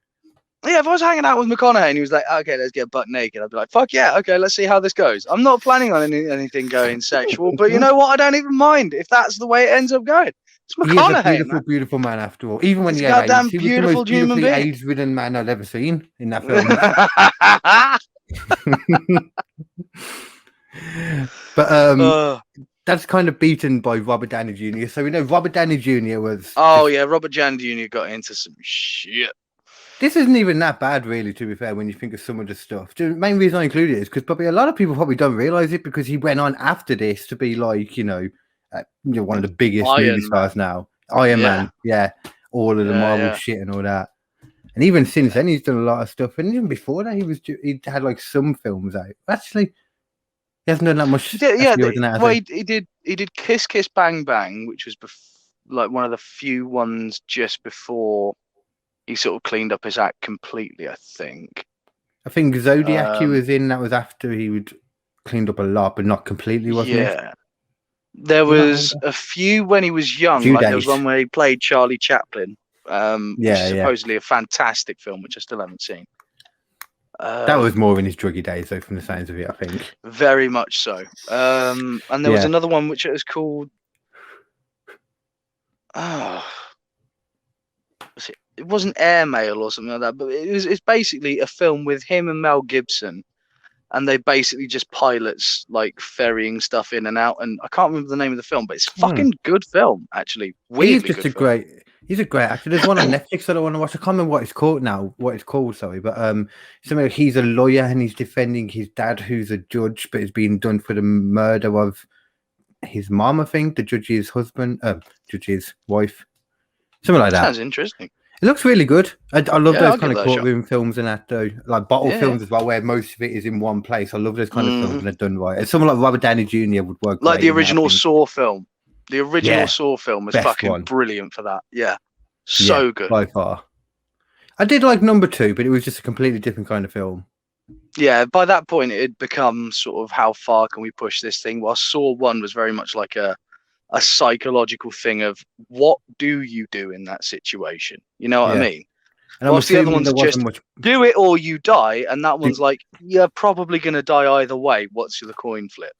Yeah, if I was hanging out with McConaughey and he was like, okay, let's get butt naked, I'd be like, fuck yeah, okay, let's see how this goes. I'm not planning on anything going sexual, but you know what? I don't even mind if that's the way it ends up going. It's He is a McConaughey, beautiful, man. beautiful man after all. Even when He's he a had goddamn AIDS, he was the beautiful most human beautifully being. AIDS-ridden man I've ever seen in that film. But that's kind of beaten by Robert Downey Jr. So we know Robert Downey Jr. was. Oh yeah, Robert Downey Jr. got into some shit. This isn't even that bad, really. To be fair, when you think of some of the stuff, the main reason I include it is because probably a lot of people probably don't realize it because he went on after this to be like, one of the biggest movie stars now. Iron Man, yeah, all of the Marvel shit and all that. And even since then, he's done a lot of stuff. And even before that, he had like some films out. Actually, he hasn't done that much. He did Kiss Kiss Bang Bang, which was like one of the few ones just before he sort of cleaned up his act completely. I think Zodiac he was in. That was after he would cleaned up a lot, but not completely, wasn't it? Yeah. There was a few when he was young. Like there was one where he played Charlie Chaplin, which is supposedly a fantastic film, which I still haven't seen. That was more in his druggy days, though, from the sounds of it, I think. Very much so. And there was another one which it was called. It wasn't Airmail or something like that, but it's basically a film with him and Mel Gibson, and they basically just pilots like ferrying stuff in and out. And I can't remember the name of the film, but it's a fucking good film, actually. Weirdly he's a great actor. There's one on Netflix that I want to watch. I can't remember what it's called now. Sorry, but something he's a lawyer and he's defending his dad, who's a judge, but is being done for the murder of his mom. I think the judge's husband, judge's wife, something like that. Sounds interesting. It looks really good. I love those kind of courtroom films and that, though. Like bottle films as well, where most of it is in one place. I love those kind of films when they're done right. And someone like Robert Downey Jr. would work like the original Saw film. The original Saw film was fucking brilliant for that. Yeah. So good. By far. I did like number 2, but it was just a completely different kind of film. Yeah, by that point, it had become sort of how far can we push this thing, while Saw 1 was very much like a psychological thing of what do you do in that situation? You know what I mean? And whilst the other one's just do it or you die, and that one's like, you're probably going to die either way. What's the coin flip?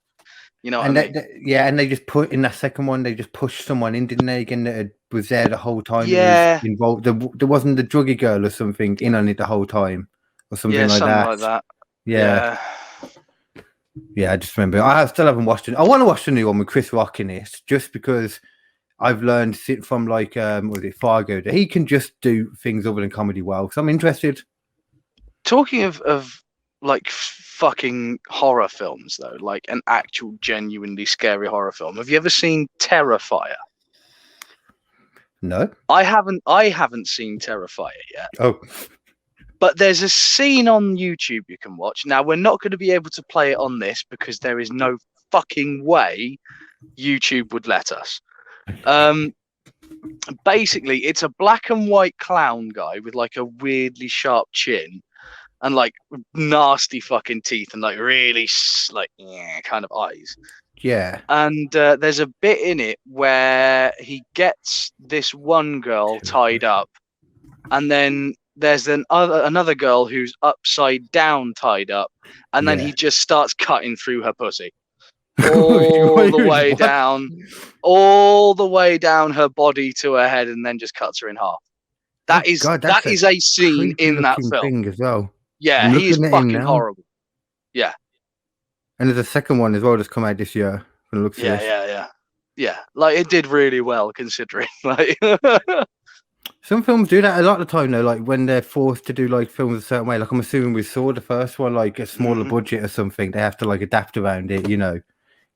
You know what I mean? And they just put in that second one, they just pushed someone in, didn't they? Again, that was there the whole time. Yeah. Was involved. There wasn't the druggy girl or something in on it the whole time, or something like that. Yeah. Yeah, I just remember. I still haven't watched it. I want to watch the new one with Chris Rock in it, just because I've learned from like what was it, Fargo, that he can just do things other than comedy well. So I'm interested. Talking of like fucking horror films, though, like an actual genuinely scary horror film. Have you ever seen Terrifier? No, I haven't seen Terrifier yet. Oh. But there's a scene on YouTube you can watch. Now, we're not going to be able to play it on this because there is no fucking way YouTube would let us. Basically, it's a black and white clown guy with like a weirdly sharp chin and like nasty fucking teeth and like really like kind of eyes. Yeah. And there's a bit in it where he gets this one girl tied up, and then there's another girl who's upside down tied up, and then he just starts cutting through her pussy all the way down her body to her head, and then just cuts her in half. That is a scene in that film as well. Yeah, he's fucking horrible. Yeah. And there's a second one as well that's come out this year. Yeah. Like it did really well considering. Like some films do that a lot of the time though, like when they're forced to do like films a certain way. Like I'm assuming we saw the first one, like a smaller budget or something, they have to like adapt around it,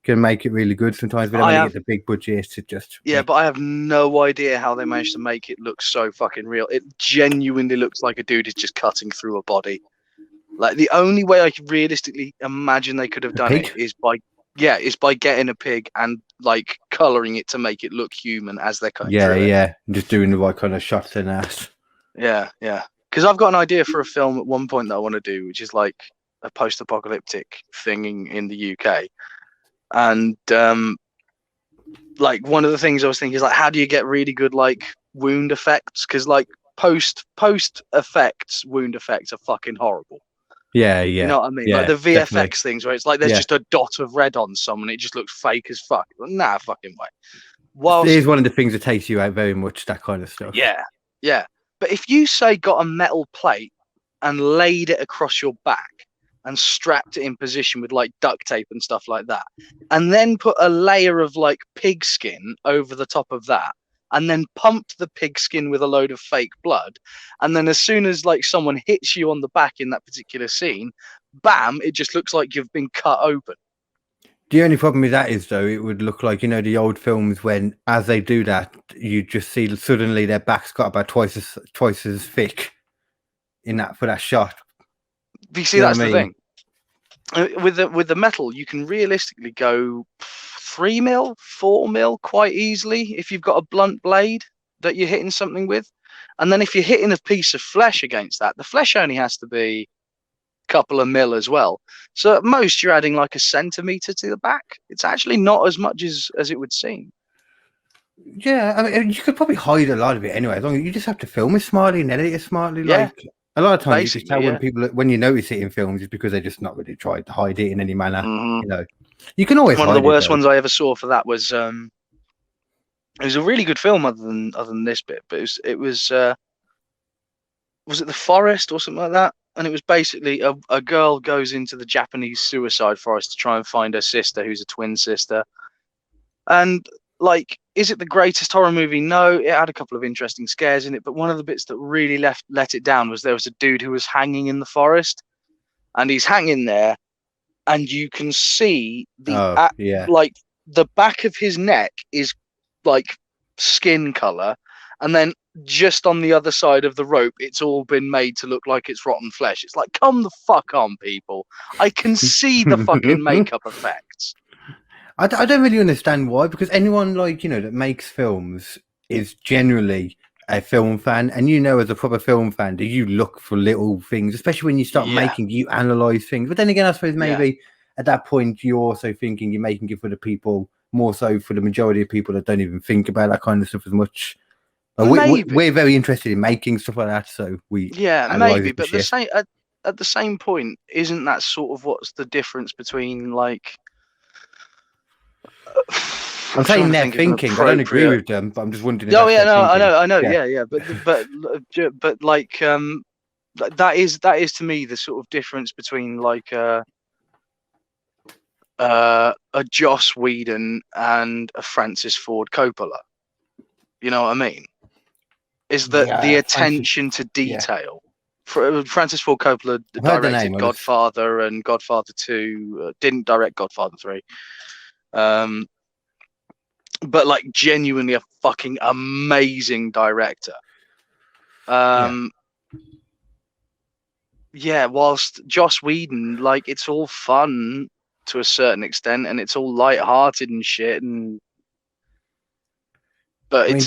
can make it really good sometimes, but when they get the big budget to just but I have no idea how they managed to make it look so fucking real. It genuinely looks like a dude is just cutting through a body. Like the only way I could realistically imagine they could have done it is by getting a pig and like coloring it to make it look human as they're cutting through it. Yeah, just doing the right kind of shots and ass. Yeah. Because I've got an idea for a film at one point that I want to do, which is like a post-apocalyptic thing in the UK. And like one of the things I was thinking is like, how do you get really good like wound effects? Because like post effects, wound effects are fucking horrible. Yeah. You know what I mean? Yeah, like the VFX definitely. things where it's like there's just a dot of red on someone, it just looks fake as fuck. Nah, fucking way. It is one of the things that takes you out very much, that kind of stuff. Yeah. But if you say got a metal plate and laid it across your back and strapped it in position with like duct tape and stuff like that, and then put a layer of like pig skin over the top of that, and then pumped the pig skin with a load of fake blood, and then as soon as like someone hits you on the back in that particular scene, bam, it just looks like you've been cut open. The only problem with that is, though, it would look like, you know, the old films when, as they do that, you just see suddenly their back's got about twice as thick for that shot. But you see, that's the thing. With the metal, you can realistically go 3 mil, 4 mil quite easily if you've got a blunt blade that you're hitting something with, and then if you're hitting a piece of flesh against that, the flesh only has to be couple of mil as well. So at most you're adding like a centimeter to the back. It's actually not as much as it would seem. Yeah, I mean, you could probably hide a lot of it anyway. As long as you just have to film it smartly and edit it smartly. Yeah. Like a lot of times, you just tell Basically, when you notice it in films, it's because they're just not really tried to hide it in any manner. Mhm. You know, you can always One of hide the worst it, though. ones I ever saw for that was it was a really good film other than this bit, but it was it The Forest or something like that? And it was basically a girl goes into the Japanese suicide forest to try and find her sister, who's a twin sister. And like, is it the greatest horror movie? No, it had a couple of interesting scares in it, but one of the bits that really let it down was there was a dude who was hanging in the forest, and he's hanging there, and you can see like the back of his neck is like skin color, and then just on the other side of the rope, it's all been made to look like it's rotten flesh. It's like, come the fuck on, people. I can see the fucking makeup effects. I don't really understand why, because anyone, like, you know, that makes films is generally a film fan, and you know, as a proper film fan, do you look for little things, especially when you start making, you analyze things. But then again, I suppose maybe at that point you're also thinking you're making it for the people, more so for the majority of people that don't even think about that kind of stuff as much. We're very interested in making stuff like that, so we maybe, but at the same point, isn't that sort of what's the difference between like? I'm saying they're thinking. I don't agree with them, but I'm just wondering. Oh yeah, no, I know, yeah, but like that is to me the sort of difference between like a Joss Whedon and a Francis Ford Coppola. You know what I mean? Is that the attention to detail? Francis Ford Coppola directed Godfather and Godfather 2, didn't direct Godfather 3. But like genuinely a fucking amazing director. Whilst Joss Whedon, like, it's all fun to a certain extent and it's all light-hearted and shit, but I mean,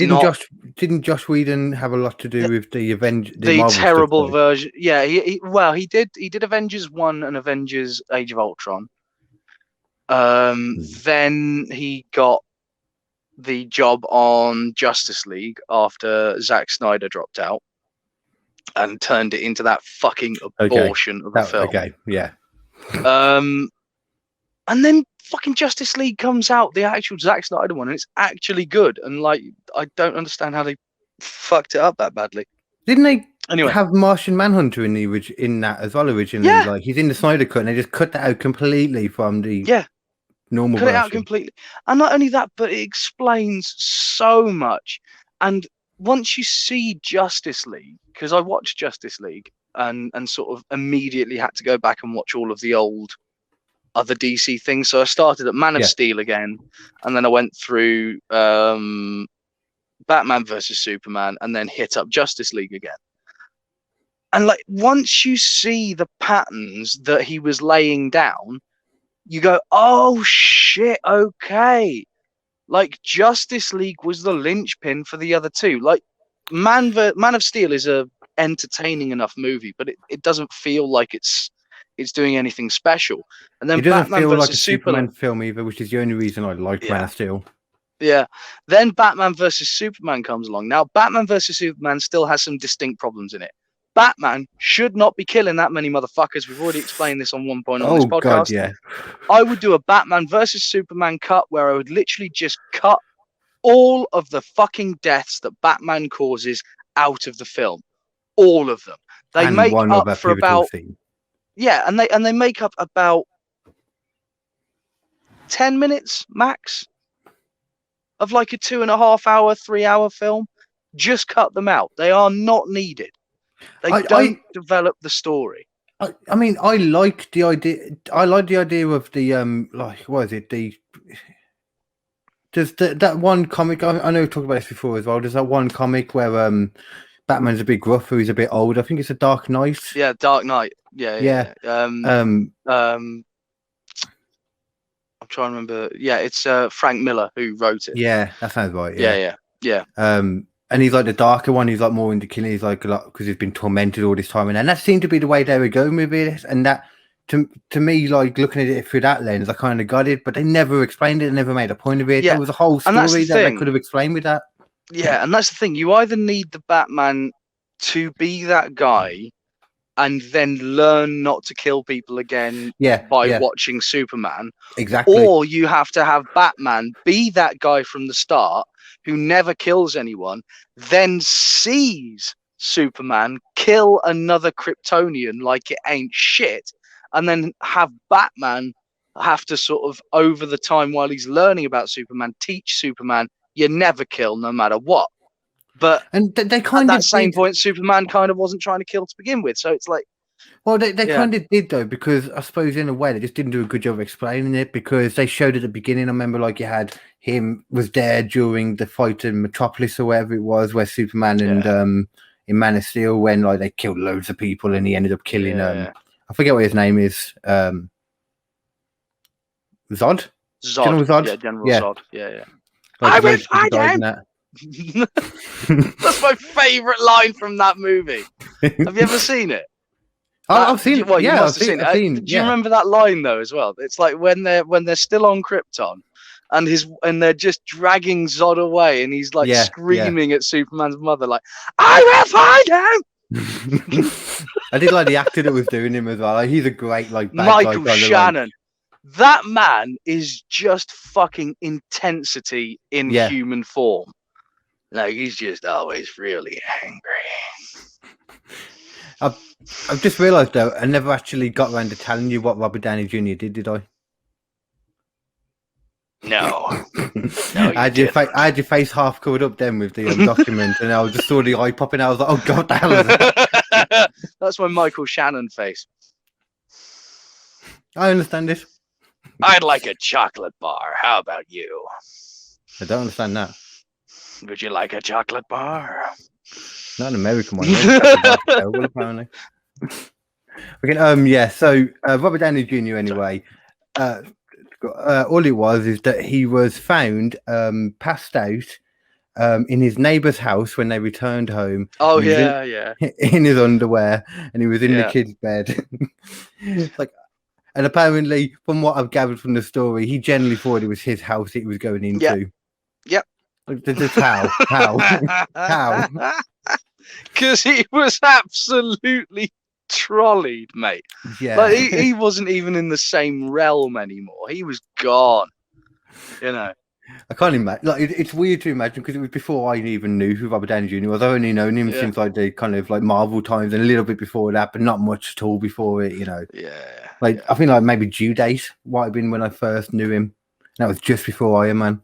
didn't Joss Whedon have a lot to do with the Avengers? The terrible version. Yeah, he did Avengers 1 and Avengers Age of Ultron. Then he got the job on Justice League after Zack Snyder dropped out and turned it into that fucking abortion of a film. Okay, yeah. And then fucking Justice League comes out, the actual Zack Snyder one, and it's actually good. And like, I don't understand how they fucked it up that badly. Didn't they have Martian Manhunter in that as well originally? Yeah. Like, he's in the Snyder cut, and they just cut that out completely from the normal version. Cut it out completely. And not only that, but it explains so much. And once you see Justice League, because I watched Justice League and sort of immediately had to go back and watch all of the old other DC things. So I started at Man of Steel again, and then I went through Batman versus Superman, and then hit up Justice League again. And like, once you see the patterns that he was laying down, you go, oh shit, okay. Like, Justice League was the linchpin for the other two. Like, Man of Steel is a entertaining enough movie, but it doesn't feel like it's doing anything special. And then it doesn't Batman feel versus like a Superman film either, which is the only reason I like Man of Steel. Yeah. Then Batman versus Superman comes along. Now, Batman versus Superman still has some distinct problems in it. Batman should not be killing that many motherfuckers. We've already explained this on one point on this podcast. God, yeah. I would do a Batman versus Superman cut where I would literally just cut all of the fucking deaths that Batman causes out of the film. All of them. They make up for about... yeah, and they make up about 10 minutes max of like a 2.5 hour, 3 hour film. Just cut them out. They are not needed. They don't develop the story. I mean, I like the idea. I like the idea of the like, what is it? There's that one comic. I know we've talked about this before as well. There's that one comic where Batman's a bit gruff, who's a bit old. I think it's a Dark Knight. Yeah, Dark Knight. Yeah. I'm trying to remember. Yeah, it's Frank Miller who wrote it. Yeah, that sounds right. Yeah. And he's like the darker one. He's like more into killing. He's like a lot because he's been tormented all this time, and that seemed to be the way they were going with it. And that, to me, like looking at it through that lens, I kind of got it. But they never explained it. They never made a point of it. Yeah. There was a whole story that they could have explained with that. Yeah, and that's the thing. You either need the Batman to be that guy, and then learn not to kill people again by watching Superman. Exactly. Or you have to have Batman be that guy from the start who never kills anyone, then sees Superman kill another Kryptonian like it ain't shit, and then have Batman have to sort of, over the time while he's learning about Superman, teach Superman you never kill no matter what. But and they kind at of that same point, Superman kind of wasn't trying to kill to begin with. So it's like, well, they kind of did though, because I suppose in a way they just didn't do a good job of explaining it, because they showed at the beginning. I remember like you had him was there during the fight in Metropolis or wherever it was, where Superman and in Man of Steel, when like they killed loads of people and he ended up killing I forget what his name is, Zod. General Zod. Yeah, General Zod. Yeah. Like, I will find him. That's my favorite line from that movie. Have you ever seen it? I've seen it. Well, you yeah, must have seen it. Do you remember that line though as well? It's like when they're still on Krypton, and they're just dragging Zod away, and he's like screaming at Superman's mother, like, "I will find him." I did like the actor that was doing him as well. Like, he's a great like bad Michael guy, Shannon. That man is just fucking intensity in human form. Like, he's just always really angry. I've just realised though, I never actually got around to telling you what Robert Downey Jr. did I? No. I had your face half covered up then with the document, and I just saw the eye popping out. I was like, oh god, what the hell is that? That's my Michael Shannon face. I understand this. I'd like a chocolate bar. How about you? I don't understand that. Would you like a chocolate bar? Not an American one. Terrible, apparently. Okay, so Robert Downey Jr. anyway, all it was is that he was found passed out in his neighbour's house when they returned home. Oh, in his underwear, and he was in the kid's bed. Like, and apparently, from what I've gathered from the story, he generally thought it was his house he was going into. Yep. Like, just how? Because he was absolutely trolleyed, mate. Yeah. Like, he wasn't even in the same realm anymore. He was gone. You know. I can't imagine. Like, it's weird to imagine, because it was before I even knew who Robert Downey Jr. was. I've only known him since like the kind of like Marvel times, and a little bit before that, but not much at all before it. You know. Yeah. Like I think like maybe Due Date might have been when I first knew him. That was just before Iron Man.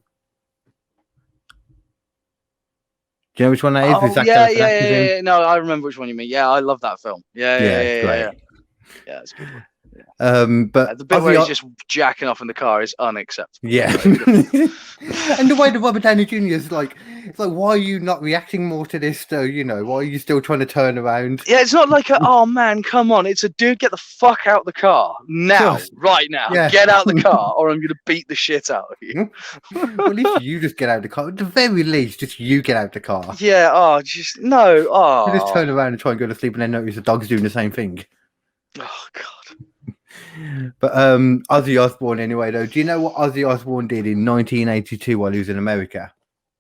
Do you know which one that is? Oh, yeah. No, I remember which one you mean. Yeah, I love that film. Yeah, it's a good one. Yeah. But the bit where he's just jacking off in the car is unacceptable. Yeah. And the way that Robert Downey Jr. is like, it's like, why are you not reacting more to this though? You know, why are you still trying to turn around? Yeah, it's not like oh man, come on. It's a dude, get the fuck out the car now, right now. Yeah. Get out the car, or I'm gonna beat the shit out of you. Well, at least you just get out of the car. At the very least, just you get out of the car. Yeah. Just no. You just turn around and try and go to sleep, and then notice the dog's doing the same thing. Oh god. But Ozzy Osbourne anyway though. Do you know what Ozzy Osbourne did in 1982 while he was in America?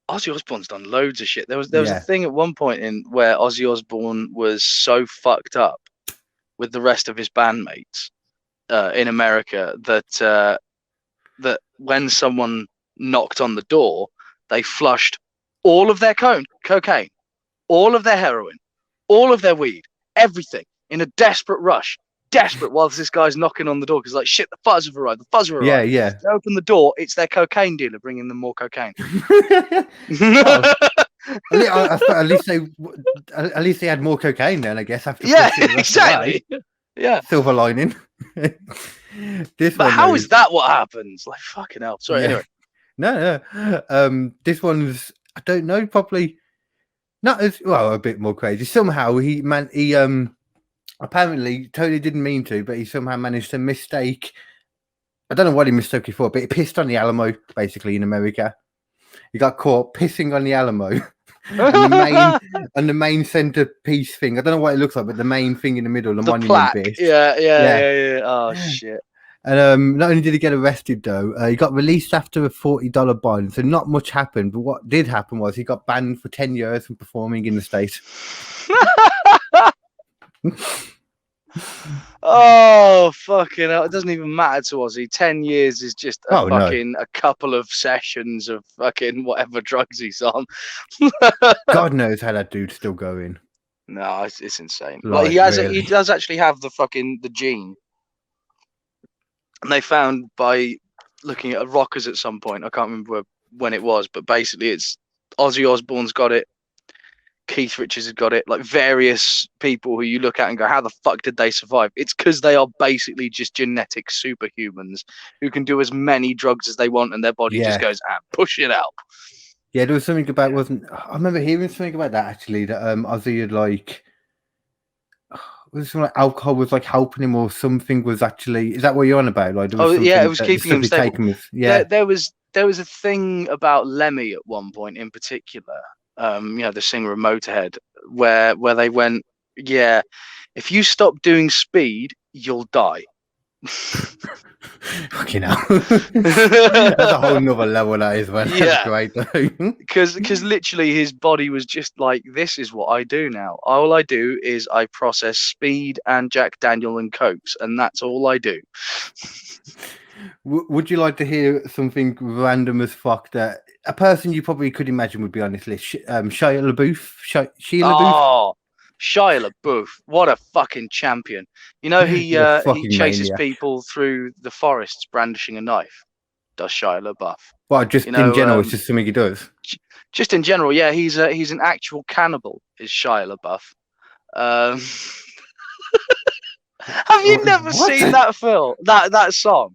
Ozzy Osbourne's done loads of shit. There was a thing at one point in where Ozzy Osbourne was so fucked up with the rest of his bandmates in America that that when someone knocked on the door, they flushed all of their cocaine, all of their heroin, all of their weed, everything in a desperate rush desperate whilst this guy's knocking on the door because like shit, the fuzz have arrived. The fuzz have arrived. Yeah. They open the door. It's their cocaine dealer bringing them more cocaine. Oh, at least they had more cocaine then, I guess. After Exactly. Yeah. Silver lining. How is that what happens? Like fucking hell. Sorry. Anyway. No. This one's I don't know. Probably not as well. A bit more crazy. Somehow he apparently totally didn't mean to, but he somehow managed to mistake. I don't know what he mistook it for, but he pissed on the Alamo, basically in America. He got caught pissing on the Alamo, and the main centerpiece thing. I don't know what it looks like, but the main thing in the middle, the monument plaque. bit. Yeah. Oh shit. And not only did he get arrested, though, he got released after a $40 bond. So not much happened. But what did happen was he got banned for 10 years from performing in the state. Oh fucking hell! It doesn't even matter to Ozzy. 10 years is just a couple of sessions of fucking whatever drugs he's on. God knows how that dude's still going. No, it's insane. Like, he does actually have the gene, and they found by looking at rockers at some point. I can't remember when it was, but basically it's Ozzy Osbourne's got it. Keith Richards has got it, like various people who you look at and go, how the fuck did they survive? It's because they are basically just genetic superhumans who can do as many drugs as they want and their body just goes, push it out. Yeah, there was something about, I remember hearing something about that actually, that Ozzy had like, was something like alcohol was like helping him or something was actually, is that what you're on about? Like, it was keeping him stable. There was a thing about Lemmy at one point in particular. The singer of Motorhead, where they went, if you stop doing speed, you'll die. Fucking hell. That's a whole nother level, that is, man. That's great, though. Because literally his body was just like, this is what I do now. All I do is I process speed and Jack Daniel and Cokes, and that's all I do. Would you like to hear something random as fuck that a person you probably could imagine would be on this list? Shia LaBeouf. Shia LaBeouf. Oh, Shia LaBeouf. What a fucking champion. You know, he chases people through the forests brandishing a knife. Does Shia LaBeouf. Well, just in general, it's just something he does. Just in general, yeah. He's an actual cannibal, is Shia LaBeouf. Have you never seen that film? That song?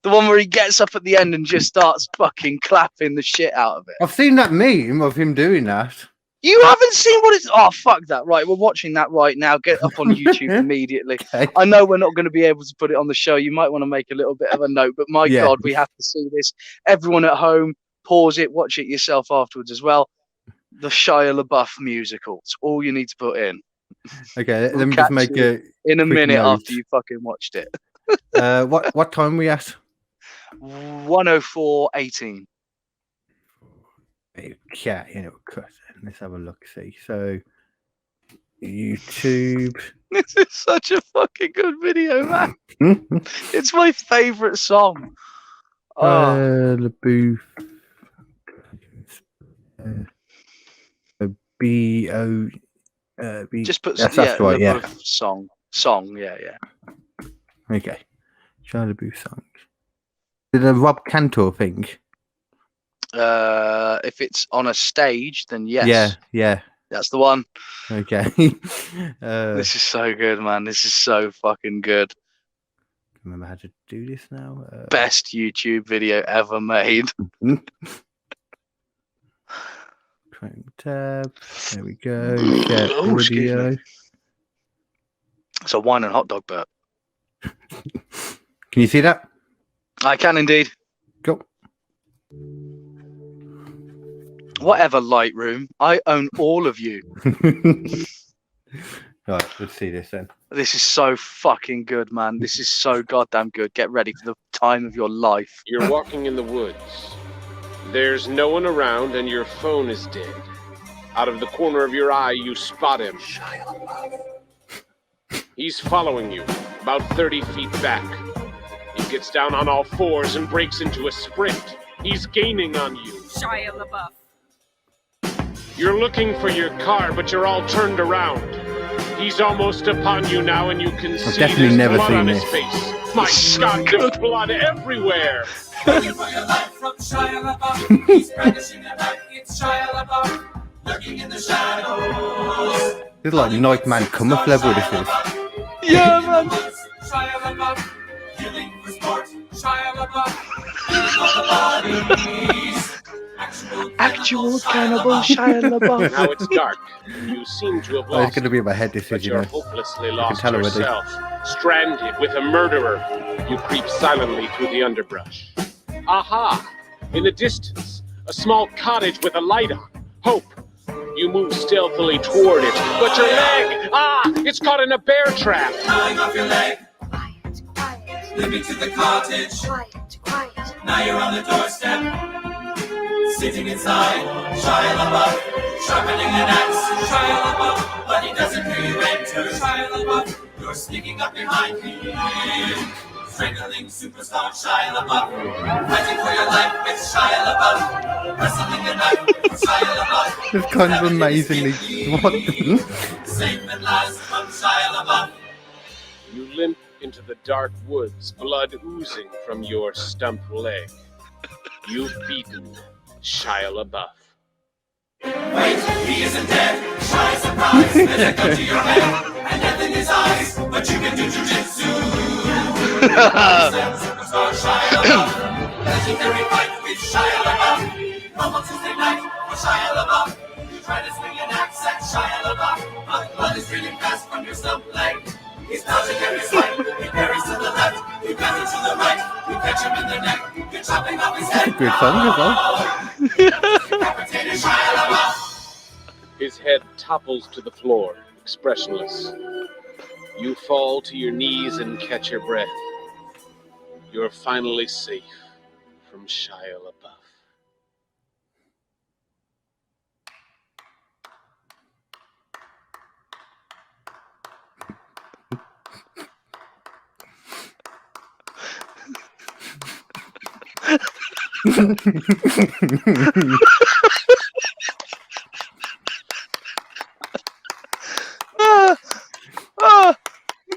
The one where he gets up at the end and just starts fucking clapping the shit out of it. I've seen that meme of him doing that. You haven't seen what it's... Oh, fuck that. Right, we're watching that right now. Get up on YouTube immediately. Okay. I know we're not going to be able to put it on the show. You might want to make a little bit of a note, but my God, we have to see this. Everyone at home, pause it, watch it yourself afterwards as well. The Shia LaBeouf musical. It's all you need to put in. Okay, let me just make a... In a minute after you fucking watched it. What time are we at? 104.18. Okay, let's have a look. See, so YouTube. This is such a fucking good video, man. It's my favorite song. LaBeouf. B-O. B. Just put that's right. Yeah. Song. Yeah. Okay. Shia LaBeouf song. Did a Rob Cantor thing? If it's on a stage, then yes. Yeah. That's the one. Okay. This is so good, man. This is so fucking good. Remember how to do this now? Best YouTube video ever made. Tab. There we go. Get audio. It's a wine and hot dog burp. Can you see that? I can indeed. Go. Whatever, Lightroom. I own all of you. Right, let's see this then. This is so fucking good, man. This is so goddamn good. Get ready for the time of your life. You're walking in the woods. There's no one around and your phone is dead. Out of the corner of your eye, you spot him. He's following you, about 30 feet back. He gets down on all fours and breaks into a sprint. He's gaining on you. Shia LaBeouf. You're looking for your car, but you're all turned around. He's almost upon you now, and you can see definitely there's never blood seen on his this. face. My God, there's blood everywhere. Running for your life from Shia LaBeouf. He's brandishing a knife. It's Shia LaBeouf, lurking in the shadows. This is like Nightman Cometh level, this is. Yeah, man. Shia LaBeouf, killing for sport. Shia LaBeouf, killing all the bodies. Actual cannibal Shia LaBeouf. Now it's dark. You seem to have Oh, it's lost going to be in my head, this but is, you you're know. hopelessly lost tell already. yourself. Stranded with a murderer, you creep silently through the underbrush. Aha! In the distance, a small cottage with a light on. Hope. You move stealthily toward it, but your leg! Ah! It's caught in a bear trap! Gnawing off your leg, Quiet, quiet, limping to the cottage. quiet, quiet. Now you're on the doorstep, sitting inside. Shia LaBeouf, sharpening an axe. Shia LaBeouf, but he doesn't hear you enter. Shia LaBeouf, you're sneaking up behind him. Strangling superstar Shia LaBeouf, fighting for your life with Shia LaBeouf, wrestling a knife for Shia LaBeouf. It's kind of amazingly. What? Safe at last from Shia LaBeouf. You limp into the dark woods, blood oozing from your stump leg. You've beaten Shia LaBeouf. Wait, he isn't dead. Shy surprise, there's a gun to your head, and death in his eyes, but you can do jujitsu. Superstar Shia LaBeouf, legendary fight with Shia LaBeouf. Normal Tuesday night for Shia LaBeouf. You try to swing an axe at Shia LaBeouf, but blood is draining fast from your stump leg. He's dodging every swipe. He parries to the left. You cut him to the right. You catch him in the neck. You're chopping off his head. Good song as well. Decapitated Shia LaBeouf. His head topples to the floor, expressionless. You fall to your knees and catch your breath. You're finally safe from Shia LaBeouf.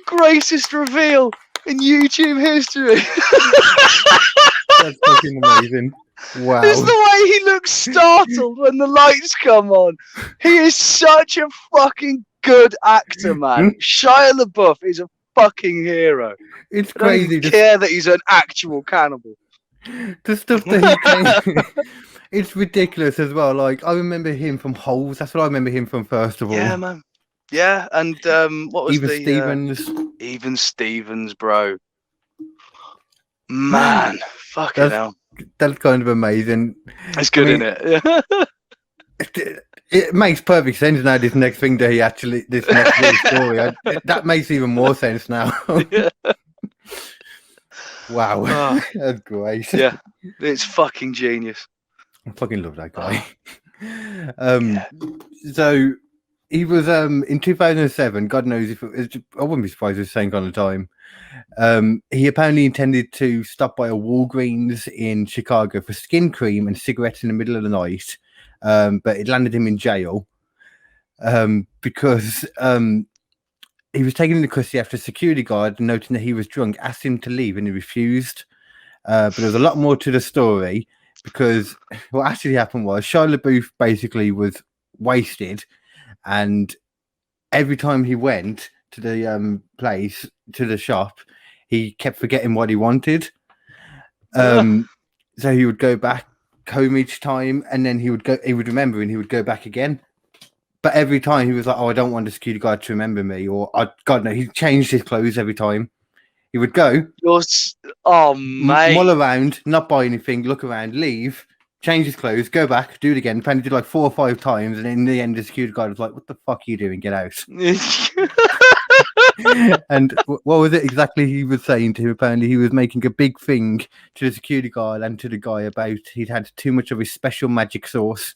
Greatest reveal in YouTube history. That's fucking amazing. Wow. It's the way he looks startled when the lights come on. He is such a fucking good actor, man. Shia LaBeouf is a fucking hero. It's I don't crazy. even care that he's an actual cannibal. The stuff that he came. It's ridiculous as well. Like, I remember him from Holes. That's what I remember him from, first of all. Yeah, man. Yeah, and what was Even the Stevens. Even Stevens, bro. Man, fucking hell. That's kind of amazing. It's good, I mean, isn't it? It makes perfect sense now. This next thing that this next little story, that makes even more sense now. Yeah. Wow, Oh. that's great. Yeah, it's fucking genius. I fucking love that guy. Yeah. So he was in 2007. God knows if it was, I wouldn't be surprised if it was the same kind of time. He apparently intended to stop by a Walgreens in Chicago for skin cream and cigarettes in the middle of the night, but it landed him in jail because he was taken into custody after a security guard, noting that he was drunk, asked him to leave and he refused. But there's a lot more to the story, because what actually happened was Shia LaBeouf basically was wasted, and every time he went to the place, to the shop, he kept forgetting what he wanted. So he would go back home each time, and then he would remember, and he would go back again. But every time he was like, "Oh, I don't want the security guard to remember me," or God no, he changed his clothes every time. He would go, mate, mull around, not buy anything, look around, leave, change his clothes, go back, do it again. Apparently did like 4 or 5 times, and in the end, the security guard was like, "What the fuck are you doing? Get out!" And what was it exactly he was saying to him? Apparently, he was making a big thing to the security guard and to the guy about he'd had too much of his special magic sauce.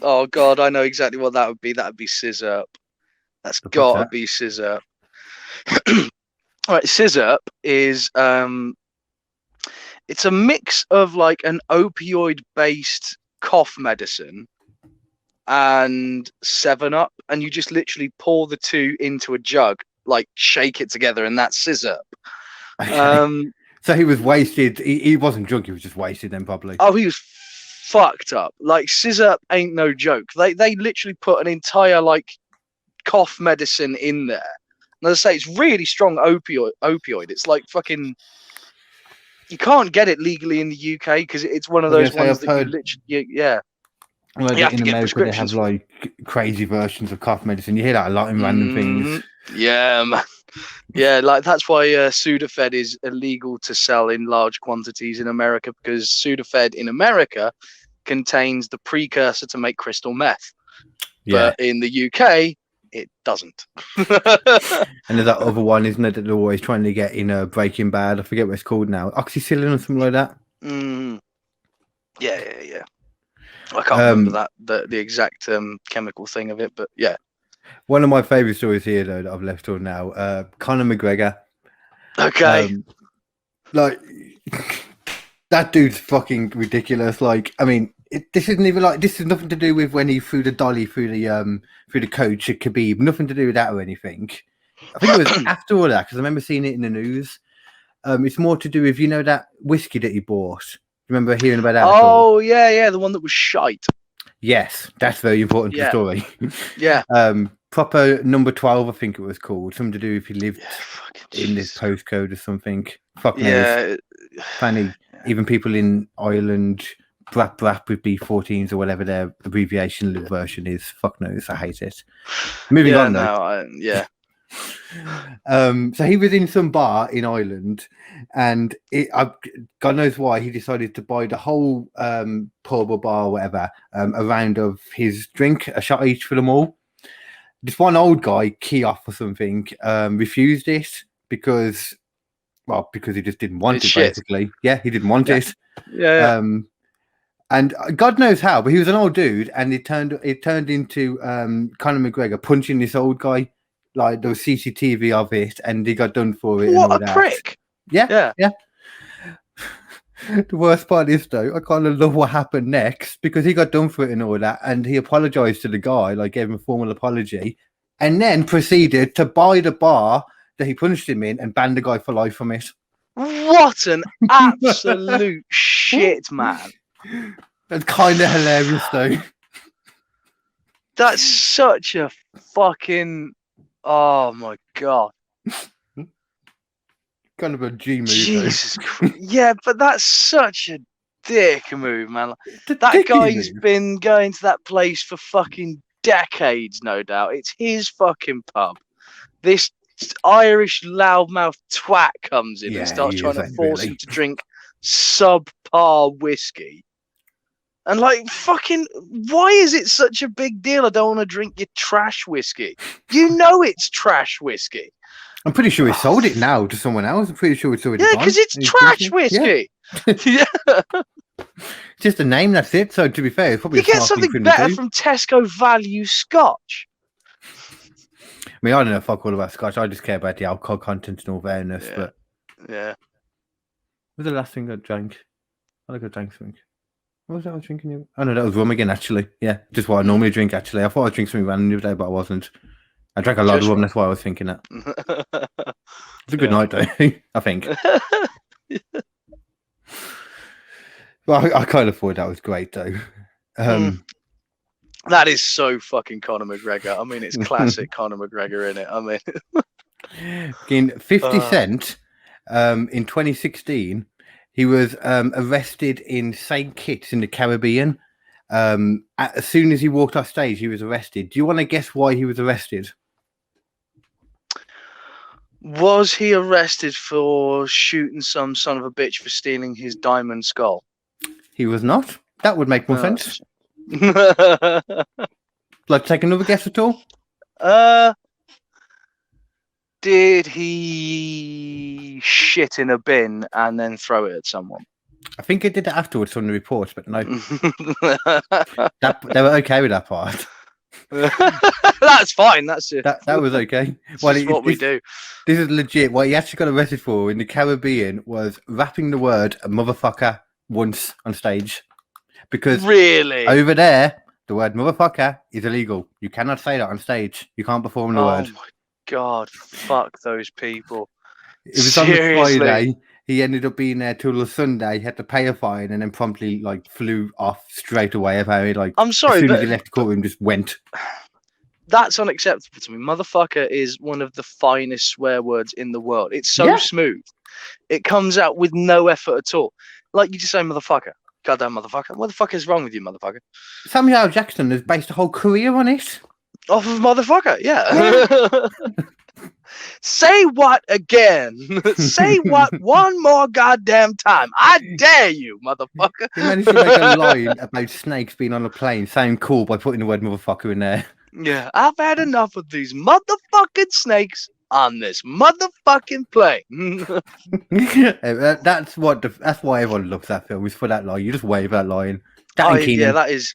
Oh God, I know exactly what that would be. That would be scissor up. That's got to be scissor up. All right, scissor up is it's a mix of like an opioid-based cough medicine and 7-Up, and you just literally pour the two into a jug, like shake it together, and that's scissor. Okay. So he was wasted. He wasn't drunk. He was just wasted then, probably. Oh, he was fucked up. Like, scissor ain't no joke. They literally put an entire like cough medicine in there. And as I say, it's really strong opioid. It's like fucking. You can't get it legally in the UK because it's one of those ones that you literally, yeah. Like you have in to get America, they have like crazy versions of cough medicine. You hear that a lot in random things. Yeah, man. Yeah, like that's why Sudafed is illegal to sell in large quantities in America, because Sudafed in America contains the precursor to make crystal meth. Yeah. But in the UK, it doesn't. And there's that other one, isn't it, that they're always trying to get in Breaking Bad? I forget what it's called now. Oxycillin or something like that. Yeah. I can't remember the exact chemical thing of it, but yeah. One of my favourite stories here, though, that I've left on now, Conor McGregor. Okay. Like, that dude's fucking ridiculous. Like, I mean, this isn't even like, this has nothing to do with when he threw the dolly through the coach at Khabib. Nothing to do with that or anything. I think it was after all that, because I remember seeing it in the news. It's more to do with, you know, that whiskey that he bought. Remember hearing about that? Oh, yeah, the one that was shite. Yes, that's very important to the story. Yeah. Proper number 12, I think it was called. Something to do if he lived in this postcode or something. Fuck knows. Funny. Even people in Ireland, Brap with B14s or whatever their abbreviation version is. Fuck knows. I hate it. Moving on, though. So he was in some bar in Ireland, and God knows why he decided to buy the whole pub or bar or whatever a round of his drink, a shot each for them all. This one old guy, Keoff or something, refused it because he just didn't want it, basically. Yeah, he didn't want it. Yeah. And God knows how, but he was an old dude, and it turned into Conor McGregor punching this old guy. Like, there was CCTV of it, and he got done for it. What and all a prick! Yeah. The worst part is, though, I kind of love what happened next, because he got done for it and all that, and he apologized to the guy, like gave him a formal apology, and then proceeded to buy the bar that he punched him in and ban the guy for life from it. What an absolute shit, man! That's kind of hilarious, though. That's such a fucking. Oh my god. Kind of a G move. Jesus Christ. Yeah, but that's such a dick move, man. That guy's been going to that place for fucking decades, no doubt. It's his fucking pub. This Irish loudmouth twat comes in and starts trying to force him to drink subpar whiskey. And like, fucking, why is it such a big deal? I don't want to drink your trash whiskey. You know it's trash whiskey. I'm pretty sure he sold it now to someone else. I'm pretty sure it's already gone. Yeah, because it's trash whiskey. Yeah. Just a name, that's it. So to be fair, it's probably you get something better from Tesco Value Scotch. I mean, I don't know fuck all about Scotch. I just care about the alcohol content and all fairness. Yeah. But yeah. What was the last thing I drank? I drank something. What was that I was drinking? Oh no, that was rum again, actually. Yeah, just what I normally drink, actually. I thought I'd drink something random the other day, but I wasn't. I drank a lot of rum, that's why I was thinking that. It's a good night, though, I think. Well, I kind of thought that was great, though. That is so fucking Conor McGregor. I mean, it's classic Conor McGregor, innit? I mean... In 50 Cent, in 2016... he was arrested in St. Kitts in the Caribbean. As soon as he walked off stage, he was arrested. Do you want to guess why he was arrested? Was he arrested for shooting some son of a bitch for stealing his diamond skull? He was not. That would make more sense. Like, take another guess at all? Did he shit in a bin and then throw it at someone? I think he did it afterwards on the reports, but no. They were okay with that part. That's fine. That's it. That was okay. Well, it's what we do. This is legit. What he actually got arrested for in the Caribbean was rapping the word "motherfucker" once on stage. Because really, over there the word motherfucker is illegal. You cannot say that on stage. You can't perform the word. Oh my god, fuck those people. It was Seriously. on the Friday. He ended up being there till the Sunday. He had to pay a fine and then promptly flew off straight away. Apparently, I'm sorry, as soon as but he left the courtroom, just went. that's unacceptable to me. Motherfucker is one of the finest swear words in the world. It's so smooth. It comes out with no effort at all. Like you just say motherfucker. Goddamn motherfucker. What the fuck is wrong with you, motherfucker? Samuel L. Jackson has based a whole career on it. Off of motherfucker, yeah. Say what again? Say what one more goddamn time. I dare you, motherfucker. He managed to make a line about snakes being on a plane sound cool by putting the word motherfucker in there. Yeah, I've had enough of these motherfucking snakes on this motherfucking plane. That's why everyone loves that film, is for that line. You just wave that line. Yeah, that is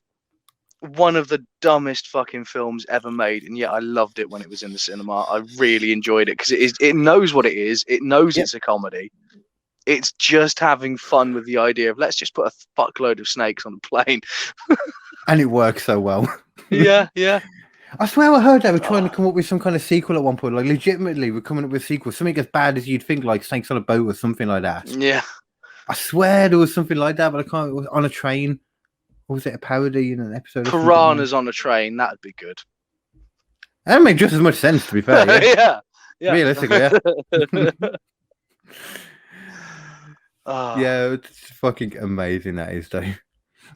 one of the dumbest fucking films ever made, and yet I loved it when it was in the cinema. I really enjoyed it because it knows what it is. It knows it's a comedy. It's just having fun with the idea of let's just put a fuckload of snakes on a plane. And it works so well. Yeah. I swear I heard they were trying to come up with some kind of sequel at one point. Like, legitimately, we're coming up with a sequel. Something as bad as you'd think, like Snakes on a Boat or something like that. Yeah. I swear there was something like that, but I can't. It was on a train. Or was it a parody in an episode? Piranhas on a train. That'd be good. That would make just as much sense, to be fair. Yeah. Realistically, yeah. Oh. Yeah, it's fucking amazing, that is, though.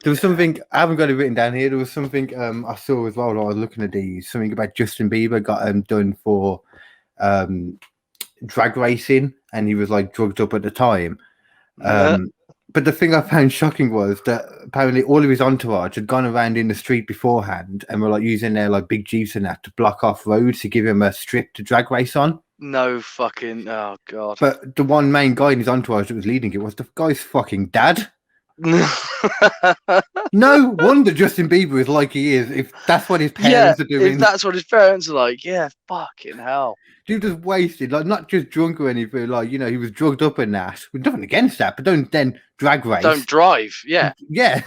There was something, I haven't got it written down here. There was something I saw as well while I was looking at these. Something about Justin Bieber got done for drag racing, and he was like drugged up at the time. But the thing I found shocking was that apparently all of his entourage had gone around in the street beforehand and were like using their like big jeeps and that to block off roads to give him a strip to drag race on. No fucking, oh god. But the one main guy in his entourage that was leading it was the guy's fucking dad. No wonder Justin Bieber is like he is if that's what his parents are doing. If that's what his parents are like, yeah, fucking hell. Dude was wasted, like not just drunk or anything, like, you know, he was drugged up in that. We're nothing against that, but don't then drag race. Don't drive, yeah. Yeah.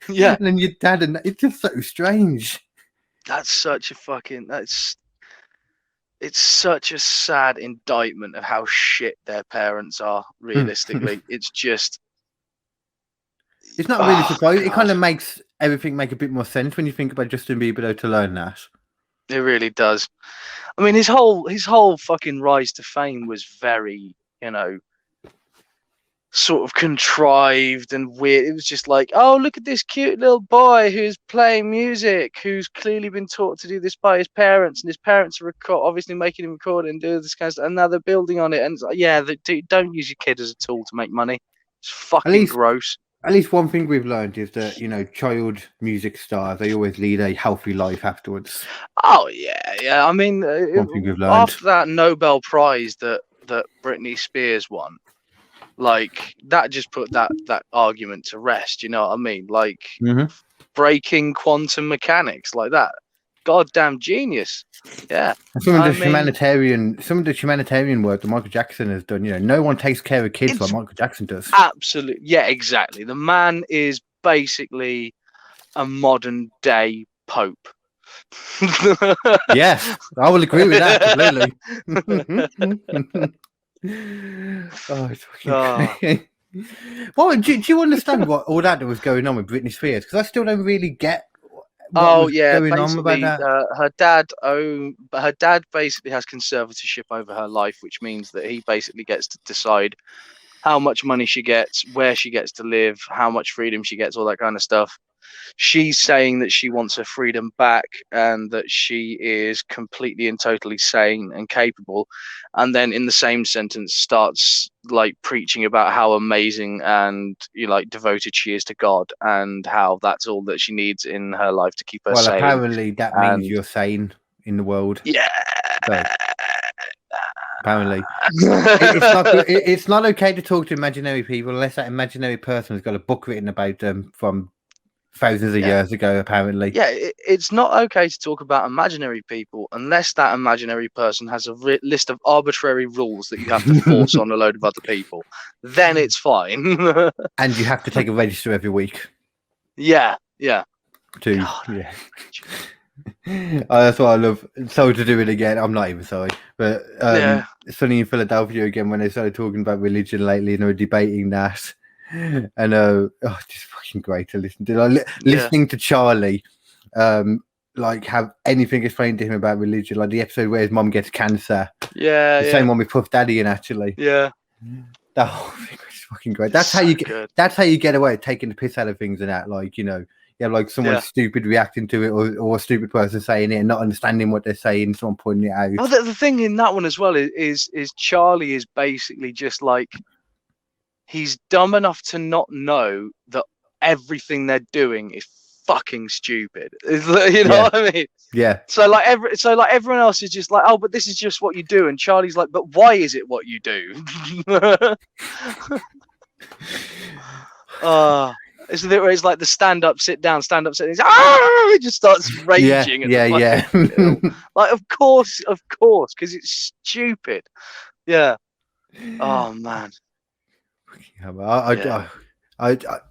Yeah. And then your dad, and it's just so strange. That's such a fucking, it's such a sad indictment of how shit their parents are, realistically. It's just, it's not really surprising. It kind of makes everything make a bit more sense when you think about Justin Bieber, though, to learn that. It really does. I mean, his whole fucking rise to fame was very, you know, sort of contrived and weird. It was just like, oh, look at this cute little boy who's playing music, who's clearly been taught to do this by his parents, and his parents are obviously making him record and do this kind of stuff, and now they're building on it. And it's like, yeah, don't use your kid as a tool to make money. It's fucking gross. At least one thing we've learned is that, you know, child music stars, they always lead a healthy life afterwards. Oh, yeah. I mean, one thing we've learned. After that Nobel Prize that Britney Spears won, like, that just put that argument to rest, you know what I mean? Like, breaking quantum mechanics like that. Goddamn genius. Yeah. Some of the humanitarian work that Michael Jackson has done, you know, no one takes care of kids like Michael Jackson does. Absolutely. Yeah, exactly. The man is basically a modern day Pope. Yes, I will agree with that completely. Okay. Well, do you understand what all that was going on with Britney Spears? Because I still don't really get going on about that. Her dad basically has conservatorship over her life, which means that he basically gets to decide how much money she gets, where she gets to live, how much freedom she gets, all that kind of stuff. She's saying that she wants her freedom back and that she is completely and totally sane and capable, and then in the same sentence starts like preaching about how amazing and devoted she is to God and how that's all that she needs in her life to keep her sane. Well, apparently that means you're sane in the world. Yeah. So, apparently, it's not okay to talk to imaginary people unless that imaginary person has got a book written about them from thousands of years ago, apparently. Yeah, it's not okay to talk about imaginary people unless that imaginary person has a list of arbitrary rules that you have to force on a load of other people. Then it's fine. And you have to take a register every week. Yeah. to God. yeah. That's what I love. So to do it again. I'm not even sorry, but Sunny in Philadelphia again when they started talking about religion lately and they were debating that, and just fucking great to listen to. Like, listening to Charlie, like have anything explained to him about religion, like the episode where his mom gets cancer. Yeah, the same one with Puff Daddy in actually. Yeah, that whole thing was fucking great. That's how you get. Good. That's how you get away with taking the piss out of things and that, like like someone stupid reacting to it, or a stupid person saying it and not understanding what they're saying, someone pointing it out. Well, the thing in that one as well is Charlie is basically just like he's dumb enough to not know that everything they're doing is fucking stupid. You know what I mean? Yeah. So like everyone else is just like, oh, but this is just what you do, and Charlie's like, but why is it what you do? It's the bit where it's like the stand up, sit down, stand up, sit down. He just starts raging. Yeah. Like, of course, because it's stupid. Yeah. Oh man.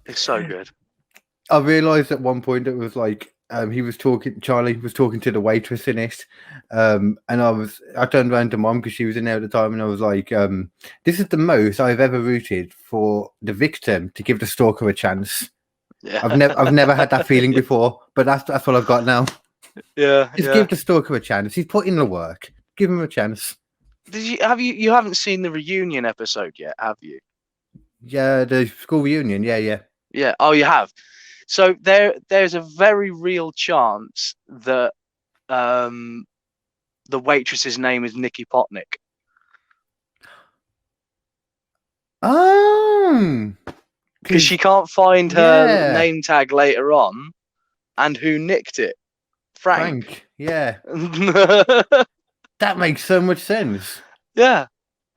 It's so good. I realised at one point it was like Charlie was talking to the waitress in it, and I turned around to Mom because she was in there at the time, and I was like, "This is the most I've ever rooted for the victim to give the stalker a chance." Yeah. I've never had that feeling before, but that's what I've got now. Yeah, just give the stalker a chance. He's put in the work. Give him a chance. You haven't seen the reunion episode yet, have you? Yeah, the school reunion. Yeah. Yeah. Oh, you have. So there's a very real chance that the waitress's name is Nikki Potnick. Oh. Because she can't find her name tag later on, and who nicked it? Frank. Yeah. That makes so much sense. Yeah.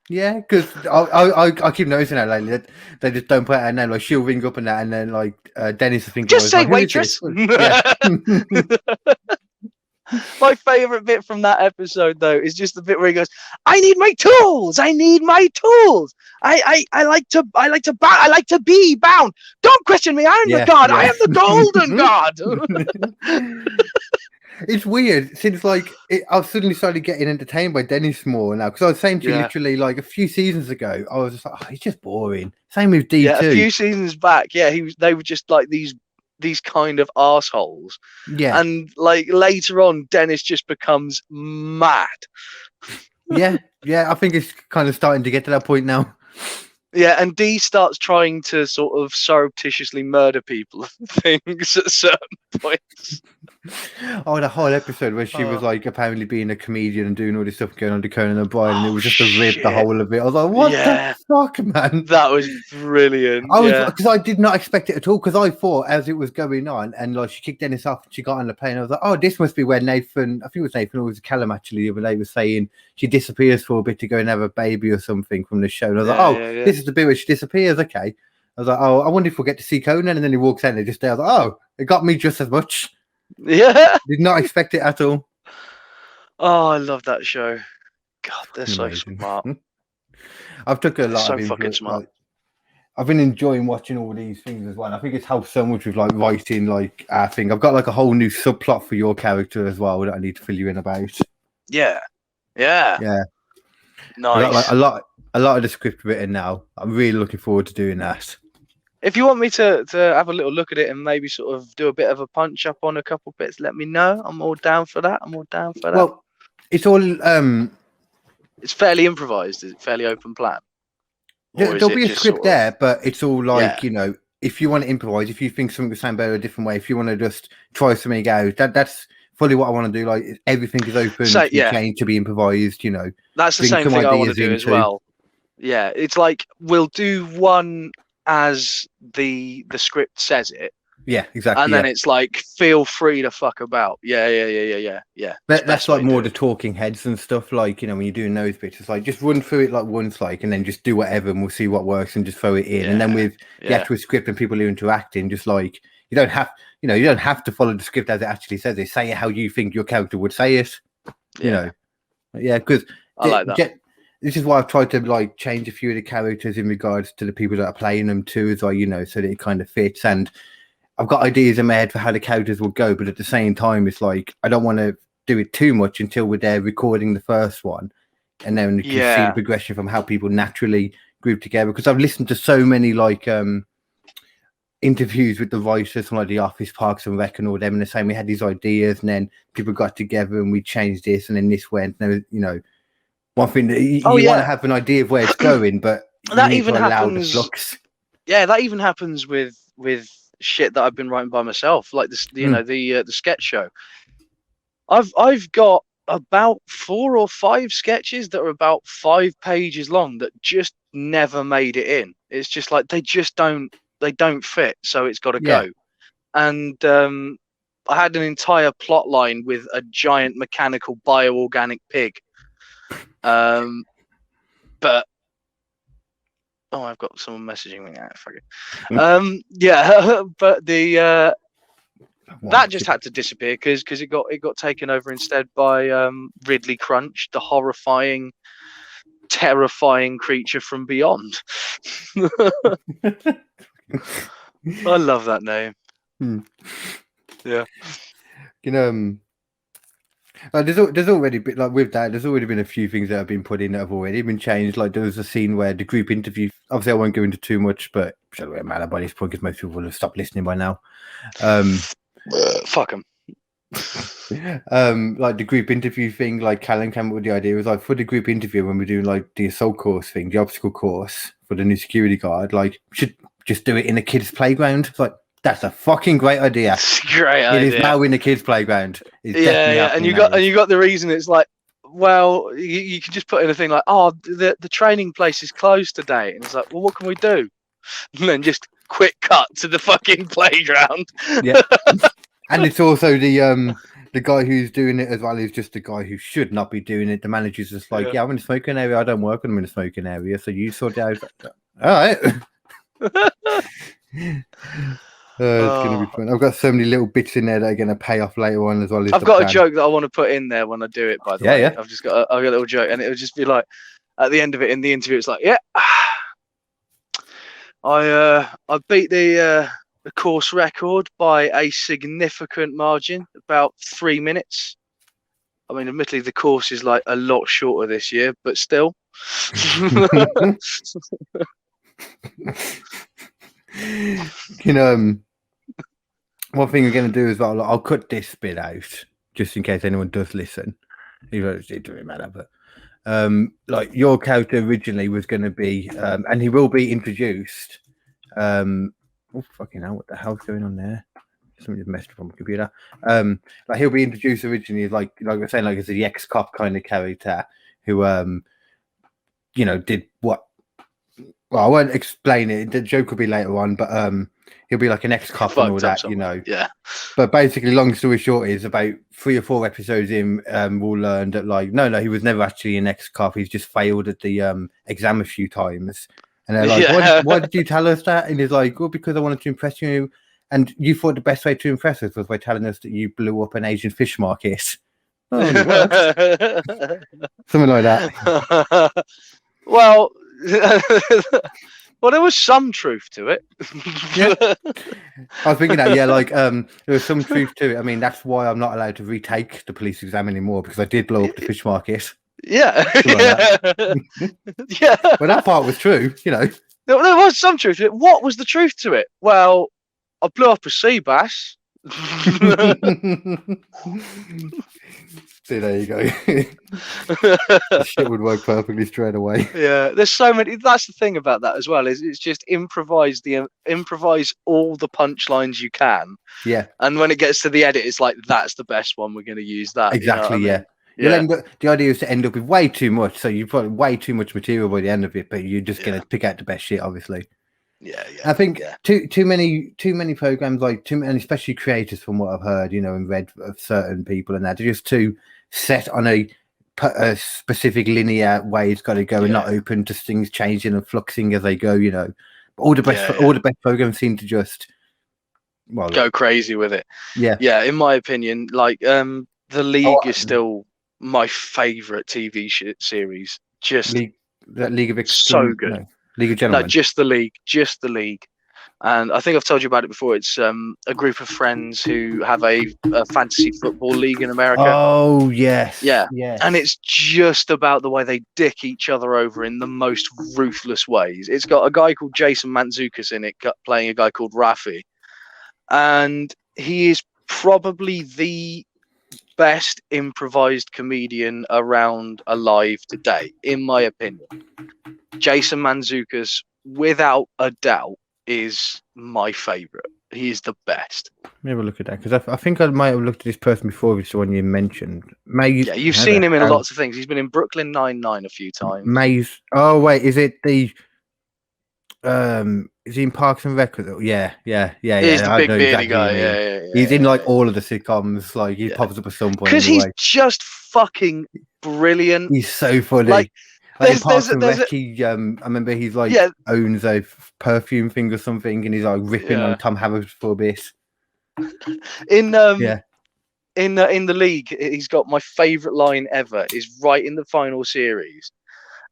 Yeah, because I keep noticing that lately that they just don't put out her name. Like she'll ring up and that, and then like Dennis is thinking, just say like, waitress. Yeah. My favorite bit from that episode though is just the bit where he goes, "I need my tools. I need my tools. I like to be bound. Don't question me. I am the god. I am the golden god." It's weird since I've suddenly started getting entertained by Dennis more now, because I was saying to you literally like a few seasons ago, I was just like, oh, he's just boring. Same with D2. Yeah, a few seasons back, they were just like these kind of assholes. Yeah. And like later on, Dennis just becomes mad. Yeah, I think it's kind of starting to get to that point now. Yeah, and Dee starts trying to sort of surreptitiously murder people and things at certain points. Oh, the whole episode where she was like apparently being a comedian and doing all this stuff going on to Conan O'Brien, and it was just a rib, the whole of it. I was like, what the fuck, man? That was brilliant. Because I did not expect it at all, because I thought as it was going on and like she kicked Dennis off and she got on the plane, I was like, oh, this must be where Nathan, I think it was Nathan or it was Callum actually the other day, was saying she disappears for a bit to go and have a baby or something from the show. And I was like, this is the bit where she disappears. Okay. I was like, oh, I wonder if we'll get to see Conan. And then he walks in and just there. I was like, oh, it got me just as much. Yeah. Did not expect it at all. Oh, I love that show. God, they're so smart. I've took a lot so of fucking smart. I've been enjoying watching all these things as well. I think it's helped so much with like writing like our thing. I've got like a whole new subplot for your character as well that I need to fill you in about. Yeah. Nice. A lot of the script written now. I'm really looking forward to doing that. If you want me to have a little look at it and maybe sort of do a bit of a punch up on a couple bits, let me know. I'm all down for that. Well, it's all it's fairly improvised. Is it fairly open plan? There'll be a script there, but it's all like, you know, if you want to improvise, if you think something will sound better a different way, if you want to just try something out, that's fully what I want to do. Like everything is open to be changed, to be improvised, you know. That's the same thing I want to do as well. Yeah, it's like we'll do one as the script says it. Yeah, exactly. And then it's like, feel free to fuck about. Yeah. That's like more the talking heads and stuff. Like, you know, when you're doing those bits, it's like just run through it like once, like, and then just do whatever, and we'll see what works, and just throw it in. And then with the actual script and people who are interacting, just like you don't have to follow the script as it actually says it. Say it how you think your character would say it. You know, because I like that. This is why I've tried to like change a few of the characters in regards to the people that are playing them too, as well, you know, so that it kind of fits. And I've got ideas in my head for how the characters will go, but at the same time, it's like I don't want to do it too much until we're there recording the first one, and then you can see the progression from how people naturally group together. Because I've listened to so many like interviews with the writers from like The Office, Parks and Rec, and all them, and they're saying we had these ideas, and then people got together and we changed this, and then this went. And you know, one thing that you want to have an idea of where it's going, but that even happens. Yeah, that even happens with shit that I've been writing by myself, like this, you know, the sketch show. I've got about 4 or 5 sketches that are about 5 pages long that just never made it in. It's just like they don't fit, so it's got to go. And I had an entire plot line with a giant mechanical bioorganic pig. But I've got someone messaging me now. Fuck it. Yeah, but the that just had to disappear because it got taken over instead by Ridley Crunch, the horrifying, terrifying creature from beyond. I love that name. Yeah, you know, there's already been like with that. There's already been a few things that have been put in that have already been changed. Like there was a scene where the group interview. Obviously, I won't go into too much, but it doesn't really matter by this point because most people will have stopped listening by now. Fuck them. Like the group interview thing, like Callum came up with the idea was like for the group interview when we're doing like the assault course thing, the obstacle course for the new security guard, like we should just do it in a kid's playground. It's like that's a fucking great idea. It's a great idea. It is now in the kids' playground. It's and you got the reason. It's like, well, you can just put in a thing like, oh, the training place is closed today, and it's like, well, what can we do? And then just quick cut to the fucking playground. Yeah, and it's also the guy who's doing it as well is just the guy who should not be doing it. The manager's just like, yeah, I'm in the smoking area. I don't work when I'm in the smoking area, so you sort it out. All right. It's going to be fun. I've got so many little bits in there that are going to pay off later on as well. I've got a joke that I want to put in there when I do it, by the way. I've got a little joke, and it'll just be like, at the end of it in the interview, it's like, yeah, I beat the course record by a significant margin, about 3 minutes. I mean, admittedly, the course is like a lot shorter this year, but still. You know, one thing we're going to do as well, I'll cut this bit out just in case anyone does listen. Even though it doesn't really matter, but like your character originally was going to be, and he will be introduced. Oh fucking hell! What the hell's going on there? Somebody messed up on my computer. Like he'll be introduced originally, like I was saying, like as the ex-cop kind of character who, you know, did what. Well, I won't explain it. The joke will be later on, but he'll be like an ex-cop and all that, you know. Yeah. But basically, long story short is about 3 or 4 episodes in, we'll learn that like, no, he was never actually an ex-cop. He's just failed at the exam a few times. And they're like, why did you tell us that? And he's like, well, because I wanted to impress you. And you thought the best way to impress us was by telling us that you blew up an Asian fish market. Oh, it worked. Something like that. Well, well, there was some truth to it. Yeah. I was thinking that, like there was some truth to it. I mean, that's why I'm not allowed to retake the police exam anymore because I did blow up the fish market. Yeah. Yeah. Well, that part was true, you know. There was some truth to it. What was the truth to it? Well, I blew up a sea bass. See, there you go. Shit would work perfectly straight away. Yeah, there's so many. That's the thing about that as well. Is it's just improvise all the punchlines you can. Yeah. And when it gets to the edit, it's like that's the best one. We're going to use that. Exactly. You know what I mean? Yeah. The idea is to end up with way too much, so you've got way too much material by the end of it, but you're just going to pick out the best shit, obviously. Yeah. I think too many programs, like too many, especially creators, from what I've heard, you know, and read of certain people, and that they're just too set on a specific linear way it's got to go, and not open to things changing and fluxing as they go. You know, but all the best programs seem to just go crazy with it. Yeah. In my opinion, like The League is still my favorite TV series. Just League of so good. No. League of Gentlemen. No, just the League. And I think I've told you about it before. It's a group of friends who have a fantasy football league in America. Oh, yes. Yeah. Yes. And it's just about the way they dick each other over in the most ruthless ways. It's got a guy called Jason Mantzoukas in it playing a guy called Rafi. And he is probably the best improvised comedian around alive today, in my opinion. Jason Mantzoukas, without a doubt, is my favourite. He is the best. Let me have a look at that, because I think I might have looked at this person before, which is the one you mentioned. Yeah, you've seen him in lots of things. He's been in Brooklyn Nine-Nine a few times. Maze. Oh wait, is it the? Is he in Parks and Rec? Yeah. He's the big beardy guy. Yeah. He's in like all of the sitcoms. Like he pops up at some point. Because he's just fucking brilliant. He's so funny. Like, in Parks and Rec, I remember he's like owns a perfume thing or something, and he's like ripping on Tom Harris for a bit. In the league, he's got my favourite line ever. Is right in the final series,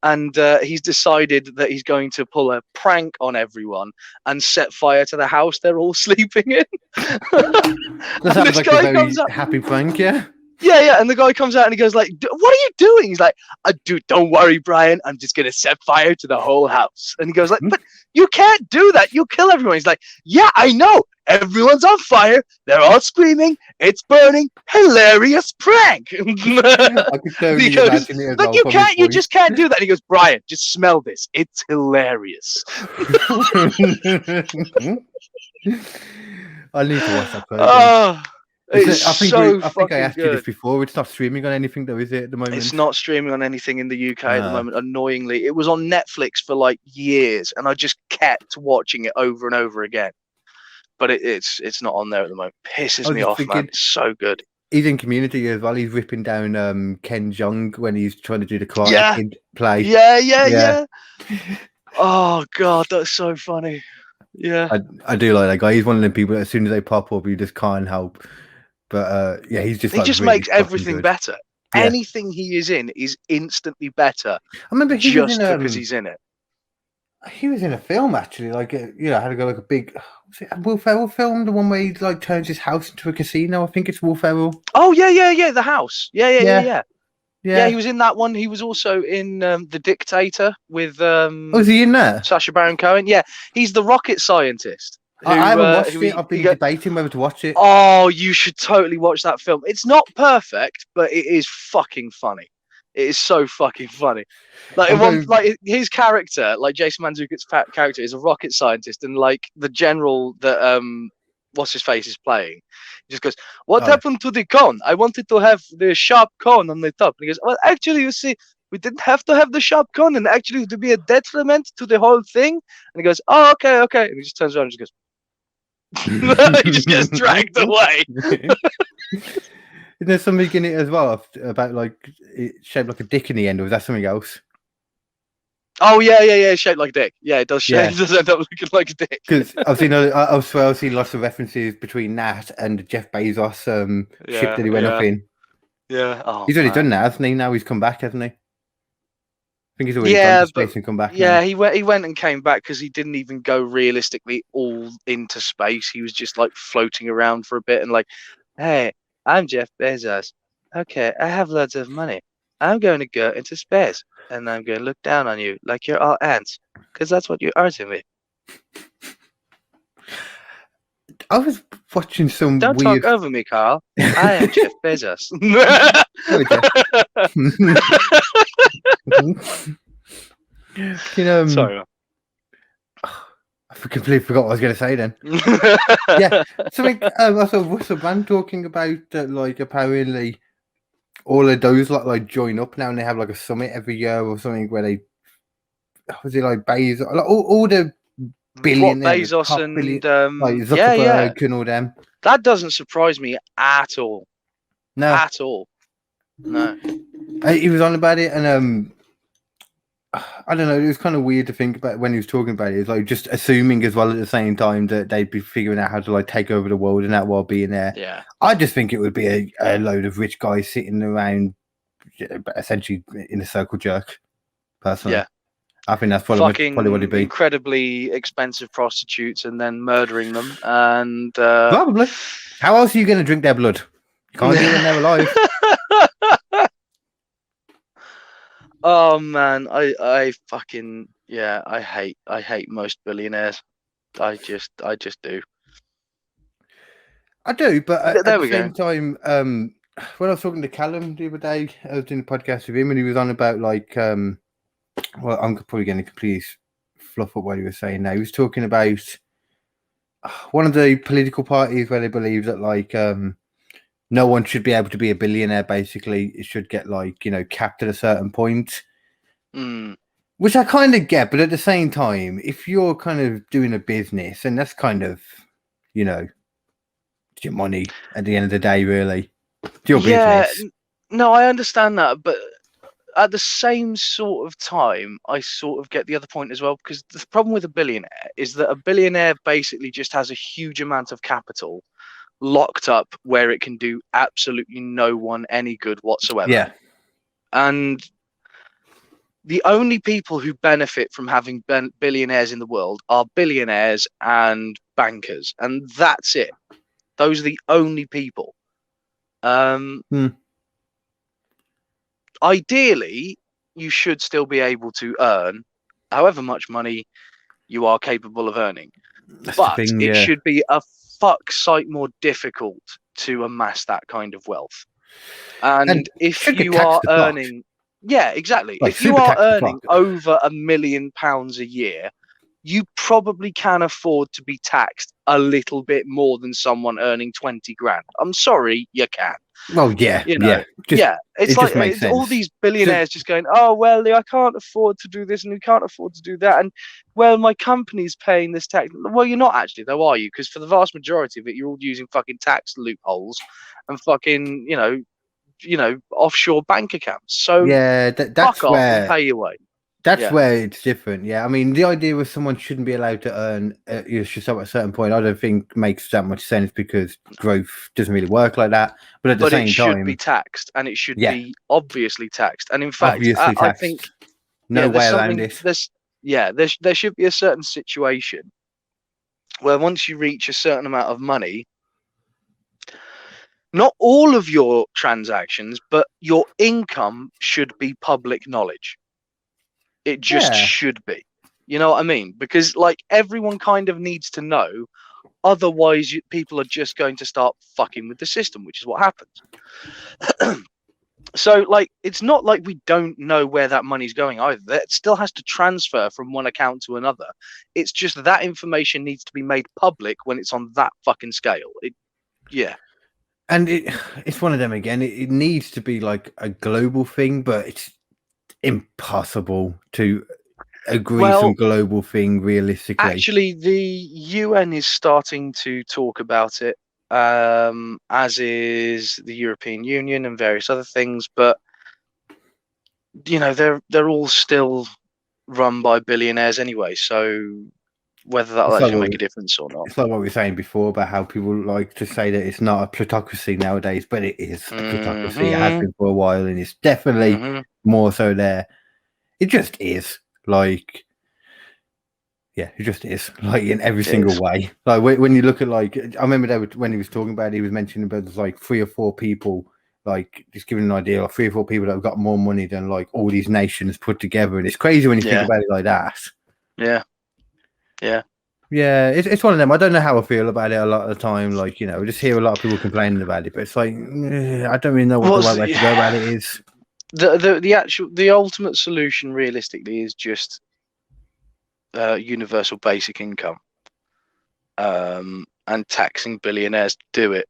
and he's decided that he's going to pull a prank on everyone and set fire to the house they're all sleeping in. That sounds like a very happy prank, yeah. Yeah, and the guy comes out and he goes like, "What are you doing?" He's like, "Dude, don't worry, Brian. I'm just gonna set fire to the whole house." And he goes like, "But you can't do that. You'll kill everyone." He's like, "Yeah, I know. Everyone's on fire. They're all screaming. It's burning. Hilarious prank." I could totally imagine it as "But you just can't do that." And he goes, "Brian, just smell this. It's hilarious." I need to watch that person. I think I asked you this before. It's not streaming on anything, though, is it, at the moment? It's not streaming on anything in the UK at the moment, annoyingly. It was on Netflix for like years, and I just kept watching it over and over again. But it's not on there at the moment. Pisses me off, man. It's so good. He's in Community as well. He's ripping down Ken Jeong when he's trying to do the Karate play. Yeah. Oh, God, that's so funny. Yeah. I do like that guy. He's one of them people that as soon as they pop up, you just can't help. But he just really makes everything better. Yeah. Anything he is in is instantly better. I remember just because he's in it. He was in a film actually, like had to go like a big. Was it a Will Ferrell film? The one where he like turns his house into a casino. I think it's Will Ferrell. Oh yeah. The House. Yeah. He was in that one. He was also in The Dictator with. Was he in there? Sacha Baron Cohen. Yeah, he's the rocket scientist. I haven't watched it. I've been debating whether to watch it. Oh, you should totally watch that film. It's not perfect, but it is fucking funny. It is so fucking funny. Like his character, like Jason Mantzoukas' character, is a rocket scientist, and like the general that what's his face is playing, he just goes, "What happened to the cone? I wanted to have the sharp cone on the top." And he goes, "Well, actually, you see, we didn't have to have the sharp cone, and actually to be a detriment to the whole thing." And he goes, "Oh, okay." And he just turns around and just goes. He just gets dragged away. Isn't there something in it as well about like it shaped like a dick in the end, or is that something else? Oh yeah, it's shaped like a dick. Yeah, it does. It does end up looking like a dick. Because I've seen lots of references between that and Jeff Bezos ship that he went up in. Yeah, he's already done that, hasn't he? Now he's come back, hasn't he? I think he's already gone to space and come back. Yeah, he went and came back because he didn't even go realistically all into space. He was just like floating around for a bit and like, "Hey, I'm Jeff Bezos. Okay, I have loads of money. I'm going to go into space and I'm going to look down on you like you're all ants because that's what you are to me." I was watching some. Don't talk over me, Carl. I am Jeff Bezos. Sorry. I completely forgot what I was going to say then. Yeah, something. I saw Russell Brand talking about like apparently all of those like join up now and they have like a summit every year or something where they was it like Bezos, like all the billionaires, Bezos and like Zuckerberg and all them. That doesn't surprise me at all. No, at all. No. He was on about it, and I don't know. It was kind of weird to think about when he was talking about it. It's like just assuming as well at the same time that they'd be figuring out how to like take over the world and that while being there. Yeah, I just think it would be a load of rich guys sitting around, essentially in a circle jerk. Personally, I think that's fucking probably what it'd be. incredibly expensive prostitutes and then murdering them. And Probably. How else are you going to drink their blood? You can't do it when they're alive. Oh man, I fucking I hate most billionaires. I just do. I do, but at There the we same time, when I was talking to Callum the other day, I was doing a podcast with him, and he was on about like, well, I'm probably going to completely fluff up what he was saying now. He was talking about one of the political parties where they believe that like no one should be able to be a billionaire. Basically, it should get like, you know, capped at a certain point. Which I kind of get, but at the same time, if you're kind of doing a business, and that's kind of, you know, it's your money at the end of the day, really. It's your business. No, I understand that, but at the same sort of time, I sort of get the other point as well, because the problem with a billionaire is that a billionaire basically just has a huge amount of capital locked up where it can do absolutely no one any good whatsoever. Yeah. And the only people who benefit from having billionaires in the world are billionaires and bankers, and that's it. Those are the only people. Ideally, you should still be able to earn however much money you are capable of earning. But it should be a fuck sight more difficult to amass that kind of wealth. And if you are earning... Yeah, exactly. Like, if you are earning over £1 million a year, you probably can afford to be taxed a little bit more than someone earning 20 grand. I'm sorry, you can. Well, yeah, you know, It's like it's all these billionaires just going, oh, well, I can't afford to do this and we can't afford to do that. And, well, my company's paying this tax. Well, you're not actually, though, are you? Because for the vast majority of it, you're all using fucking tax loopholes and fucking, you know, offshore bank accounts. So yeah, that's fuck off where and pay your way. That's where it's different. Yeah, I mean, the idea was someone shouldn't be allowed to earn just at a certain point. I don't think makes that much sense because growth doesn't really work like that. But at the same time, it should be taxed, and it should be obviously taxed. And in fact, I think no way around it. There should be a certain situation where once you reach a certain amount of money, not all of your transactions, but your income should be public knowledge. It just should be. You know what I mean? Because like everyone kind of needs to know. Otherwise, people are just going to start fucking with the system, which is what happens. So like, it's not like we don't know where that money's going either. It still has to transfer from one account to another. It's just that information needs to be made public when it's on that fucking scale. And it's one of them again. It needs to be like a global thing, but it's impossible to agree some global thing realistically. Actually, the UN is starting to talk about it, as is the European Union and various other things. But you know, they're all still run by billionaires anyway. So whether that'll actually make a difference or not. It's like what we were saying before about how people like to say that it's not a plutocracy nowadays, but it is a plutocracy. It has been for a while, and it's definitely more so there. It just is. Like, yeah, it just is. Like, in every single way. Like, when you look at, like, I remember when he was talking about it, he was mentioning about there's like 3 or 4 people, like, just giving an idea, like 3 or 4 people that have got more money than, like, all these nations put together. And it's crazy when you think about it like that. Yeah. Yeah, it's one of them. I don't know how I feel about it a lot of the time. Like, you know, I just hear a lot of people complaining about it, but it's like, I don't really know what the right way to go about it is. The ultimate solution realistically is just universal basic income, and taxing billionaires to do it.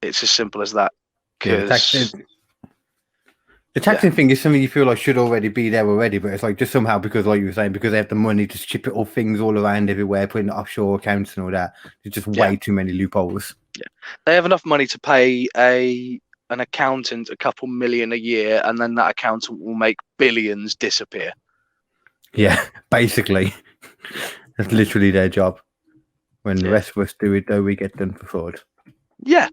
It's as simple as that. The taxing thing is something you feel like should already be there already, but it's like just somehow because, like you were saying, because they have the money to ship it all things all around everywhere, putting offshore accounts and all that. There's just way too many loopholes. Yeah, they have enough money to pay an accountant a couple million a year, and then that accountant will make billions disappear. Yeah, basically, that's literally their job. When the rest of us do it, though, we get done for fraud. Yeah.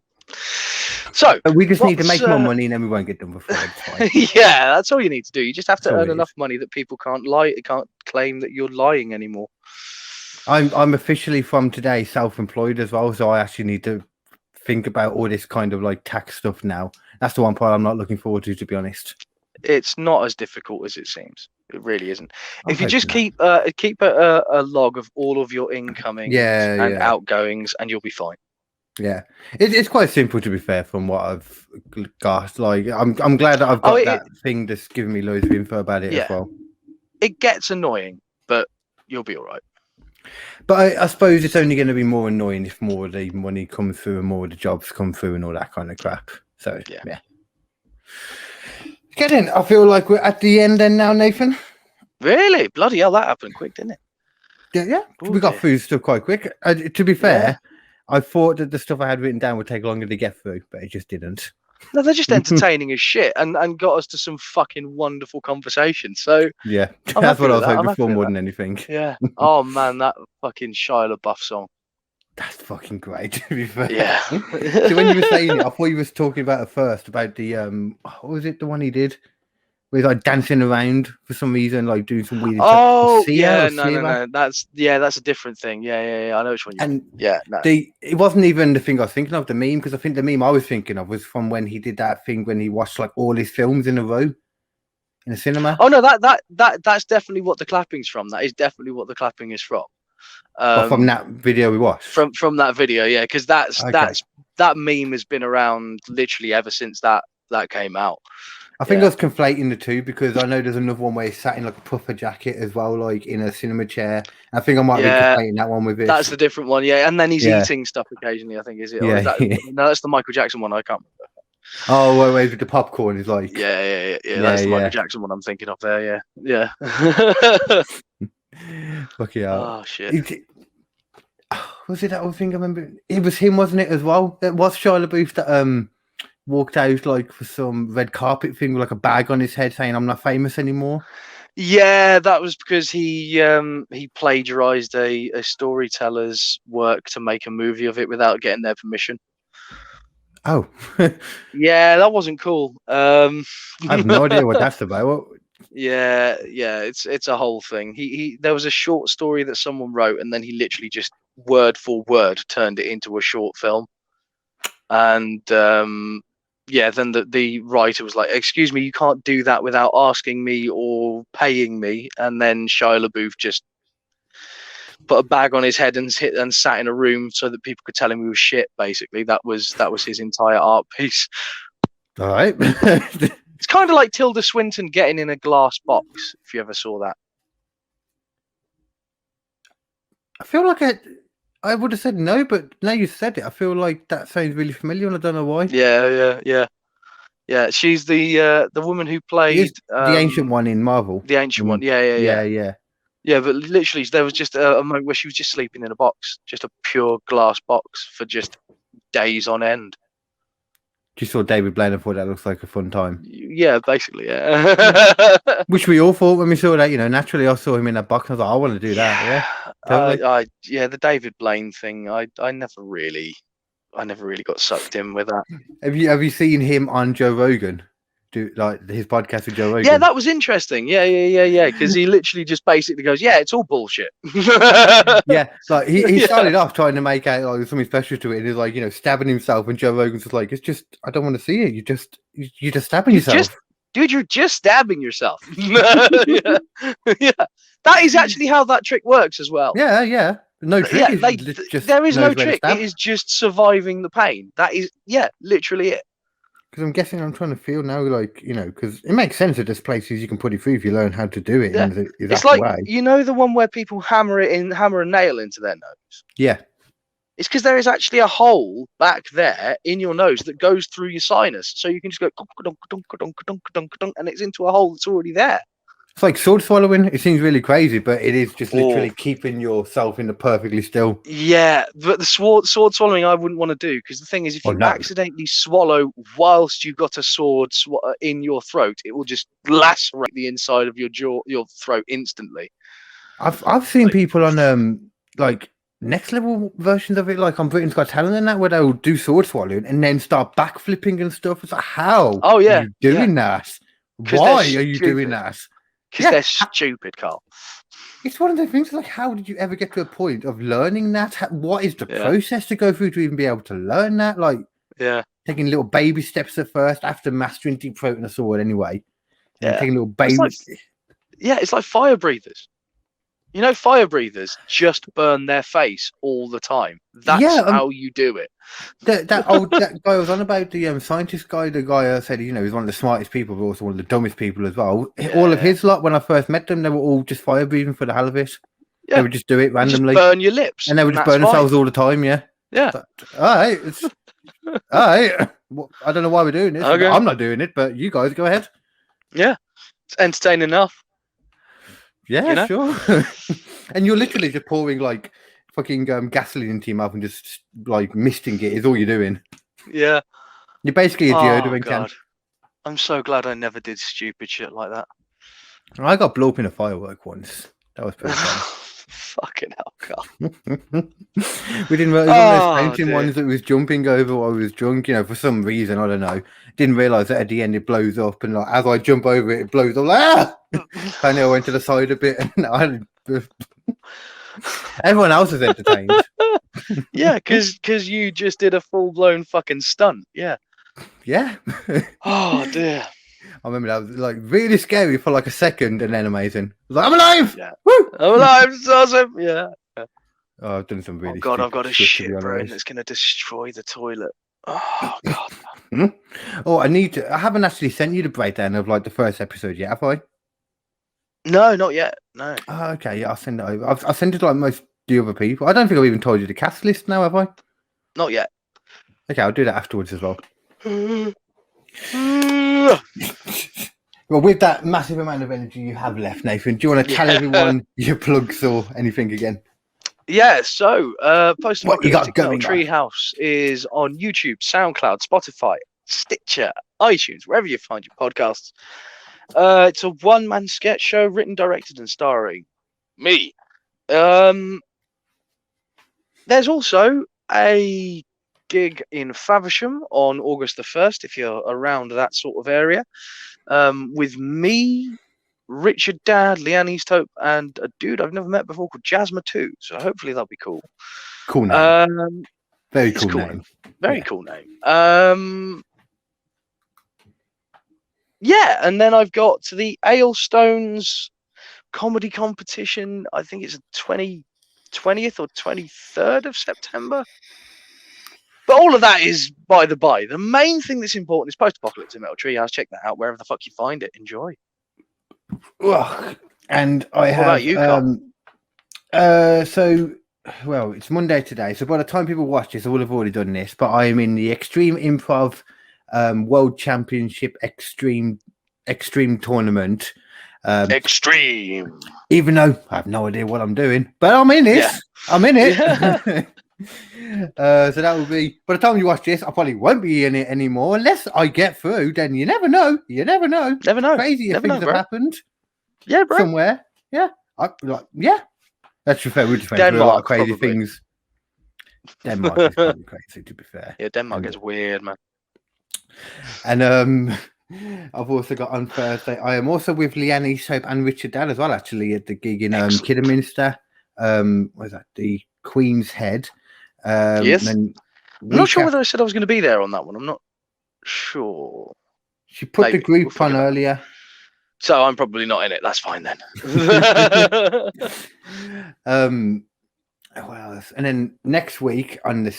So we just need to what's, make more money, and then we won't get done before. It's fine. yeah, that's all you need to do. You just have to That's all earn it enough is. money that people can't lie, can't claim that you're lying anymore. I'm officially from today self-employed as well, so I actually need to think about all this kind of like tax stuff now. That's the one part I'm not looking forward to be honest. It's not as difficult as it seems. It really isn't. I'm If you just hoping that. keep a log of all of your incomings and Yeah. outgoings, and you'll be fine. Yeah, it's quite simple to be fair from what I've got. Like, I'm glad that I've got that thing that's giving me loads of info about it as well. It gets annoying, but you'll be all right. But I suppose it's only going to be more annoying if more of the money comes through and more of the jobs come through and all that kind of crap. So yeah. Get in. I feel like we're at the end then now, Nathan. Really? Bloody hell, that happened quick, didn't it? Yeah. Ooh, We got dear. through stuff quite quick. To be fair, I thought that the stuff I had written down would take longer to get through, but it just didn't. No, they're just entertaining as shit and got us to some fucking wonderful conversation. So Yeah, I'm that's happy what I with was that. I'm hoping happy for with more that. than anything. Yeah. Oh man, that fucking Shia LaBeouf song. That's fucking great, to be fair. Yeah. So when you were saying it, I thought you was talking about it first, about the what was it, the one he did? Where he's like dancing around for some reason, like doing some weird Oh Sia yeah, or no. Sierra. That's a different thing. Yeah. I know which one. And no. it wasn't even the thing I was thinking of, the meme, because I think the meme I was thinking of was from when he did that thing when he watched like all his films in a row in a cinema. Oh no, that's definitely what the clapping's from. That is definitely what the clapping is from. But from that video we watched. From that video, yeah, because that meme has been around literally ever since that came out. I think I was conflating the two, because I know there's another one where he sat in like a puffer jacket as well, like in a cinema chair. I think I might be conflating that one with it. That's the different one, yeah. And then he's eating stuff occasionally, I think, is it? Or is that, no, that's the Michael Jackson one. I can't remember. Oh, wait, with the popcorn is like. Yeah. That's the Michael Jackson one I'm thinking of there. Yeah. Fuck yeah. Oh shit. Was it that other thing I remember? It was him, wasn't it, as well? It was Shia LaBeouf that walked out like for some red carpet thing with like a bag on his head saying I'm not famous anymore. Yeah, that was because he plagiarized a storyteller's work to make a movie of it without getting their permission. Oh. Yeah, that wasn't cool. I have no idea what that's about. Yeah, it's a whole thing. He there was a short story that someone wrote, and then he literally just word for word turned it into a short film. And then the writer was like, "Excuse me, you can't do that without asking me or paying me." And then Shia LaBeouf just put a bag on his head and sat in a room so that people could tell him he was shit. Basically, that was his entire art piece. All right. It's kind of like Tilda Swinton getting in a glass box, if you ever saw that. I feel like I would have said no, but now you said it, I feel like that sounds really familiar, and I don't know why. Yeah. She's the woman who played the ancient one in Marvel. The ancient one, yeah. Yeah, but literally, there was just a moment where she was just sleeping in a box, just a pure glass box for just days on end. You saw David Blaine and thought that looks like a fun time. Yeah, basically, yeah. Which we all thought when we saw that, naturally I saw him in that box. I was like, I want to do that. Yeah, totally. The David Blaine thing. I never really got sucked in with that. Have you seen him on Joe Rogan? Do like his podcast with Joe Rogan? Yeah, that was interesting. Yeah. Because he literally just basically goes, "Yeah, it's all bullshit." Yeah, like he started off trying to make out like something special to it, and he's like, stabbing himself, and Joe Rogan's just like, "It's just, I don't want to see it. You're just stabbing yourself." Dude, you're just stabbing yourself. Yeah. That is actually how that trick works as well. Yeah. No trick. There is no trick. It is just surviving the pain. That is, literally it. Because I'm guessing I'm trying to feel now, like, because it makes sense that there's places you can put it through if you learn how to do it. Yeah. It's like, the one where people hammer a nail into their nose. Yeah. It's because there is actually a hole back there in your nose that goes through your sinus. So you can just go, and it's into a hole that's already there. It's like sword swallowing. It seems really crazy, but it is just literally keeping yourself in the perfectly still. Yeah, but the sword swallowing I wouldn't want to do, because the thing is, if you accidentally swallow whilst you've got a sword in your throat, it will just lacerate the inside of your throat instantly. I've seen people on like next level versions of it, like on Britain's Got Talent and that, where they'll do sword swallowing and then start backflipping and stuff. It's like, how? Oh, yeah, are you doing that? 'Cause Why they're are you doing stupid. that? Because they're stupid, Carl. It's one of the things. Like, how did you ever get to a point of learning that? What is the Yeah. process to go through to even be able to learn that? Like, Yeah. taking little baby steps at first after mastering deep throating a sword anyway. And Yeah. taking little baby. It's like fire breathers. You know, fire breathers just burn their face all the time. That's how you do it. That guy was on about, the scientist guy, the guy said, he's one of the smartest people, but also one of the dumbest people as well. Yeah. All of his lot, when I first met them, they were all just fire breathing for the hell of it. Yeah. They would just do it randomly. Just burn your lips. And they would just burn themselves all the time, yeah. Yeah. But, all right. All right. Well, I don't know why we're doing this. Okay. I'm not doing it, but you guys go ahead. Yeah. It's entertaining enough. Yeah, sure. And you're literally just pouring like fucking gasoline into your mouth and just like misting it is all you're doing. Yeah. You're basically a deodorant can. God. I'm so glad I never did stupid shit like that. I got blown up in a firework once. That was pretty fun. Fucking hell, Carl. We didn't realize one of those painting ones that was jumping over while I was drunk, for some reason, I don't know. Didn't realize that at the end it blows up, and like as I jump over it, it blows up. Ah! Finally, I went to the side a bit, and everyone else was entertained. Yeah, because you just did a full-blown fucking stunt. Yeah. Yeah. Oh, dear. I remember that was like really scary for like a second, and then amazing. I was like, I'm alive! Yeah. Woo! I'm alive. It's awesome. Yeah. Oh, I've done some really. Oh God, I've got a shit to be brain honest. that's gonna destroy the toilet. Oh God. Oh, I haven't actually sent you the breakdown of like the first episode yet, have I? No, not yet. No. Oh, okay, yeah, I'll send it over. I'll send it to like most the other people. I don't think I've even told you the cast list now, have I? Not yet. Okay, I'll do that afterwards as well. Well, with that massive amount of energy you have left, Nathan, do you want to tell everyone your plugs or anything again? Yeah, so What you got Post-Apocalyptic going Metal Treehouse is on YouTube, SoundCloud, Spotify, Stitcher, iTunes, wherever you find your podcasts. It's a one-man sketch show written, directed, and starring me. There's also a gig in Faversham on August the 1st, if you're around that sort of area, with me, Richard Dad, Leanne Easthope, and a dude I've never met before called Jasma 2. So hopefully that'll be cool. Cool name. Very cool name. Very cool name. Yeah, and then I've got the Ailstones comedy competition. I think it's the 20th or 23rd of September. But all of that is by the by. The main thing that's important is Post-Apocalyptic Metal Treehouse. Check that out wherever the fuck you find it. Enjoy. Ugh. And I What about you, Carl? Well, it's Monday today, so by the time people watch this, I will have already done this. But I am in the Extreme Improv World Championship Extreme Tournament. Extreme. Even though I have no idea what I'm doing, but I'm in it. Yeah. I'm in it. So that will be. By the time you watch this, I probably won't be in it anymore unless I get through. Then you never know. You never know. Never know. Crazy Never things know, have bro. happened. Yeah, bro. Somewhere. Yeah. Yeah. That's fair. We just went through a lot Denmark, of crazy probably. things. Denmark is probably crazy, to be fair. Yeah, Denmark is weird, man. And I've also got on Thursday. I am also with Leanne Easthope and Richard Dad as well, actually, at the gig in Kidderminster. What is that? The Queen's Head. Yes. I'm not sure whether I said I was going to be there on that one. I'm not sure. She put Maybe. the group We'll on earlier. So I'm probably not in it. That's fine then. What else? And then next week on the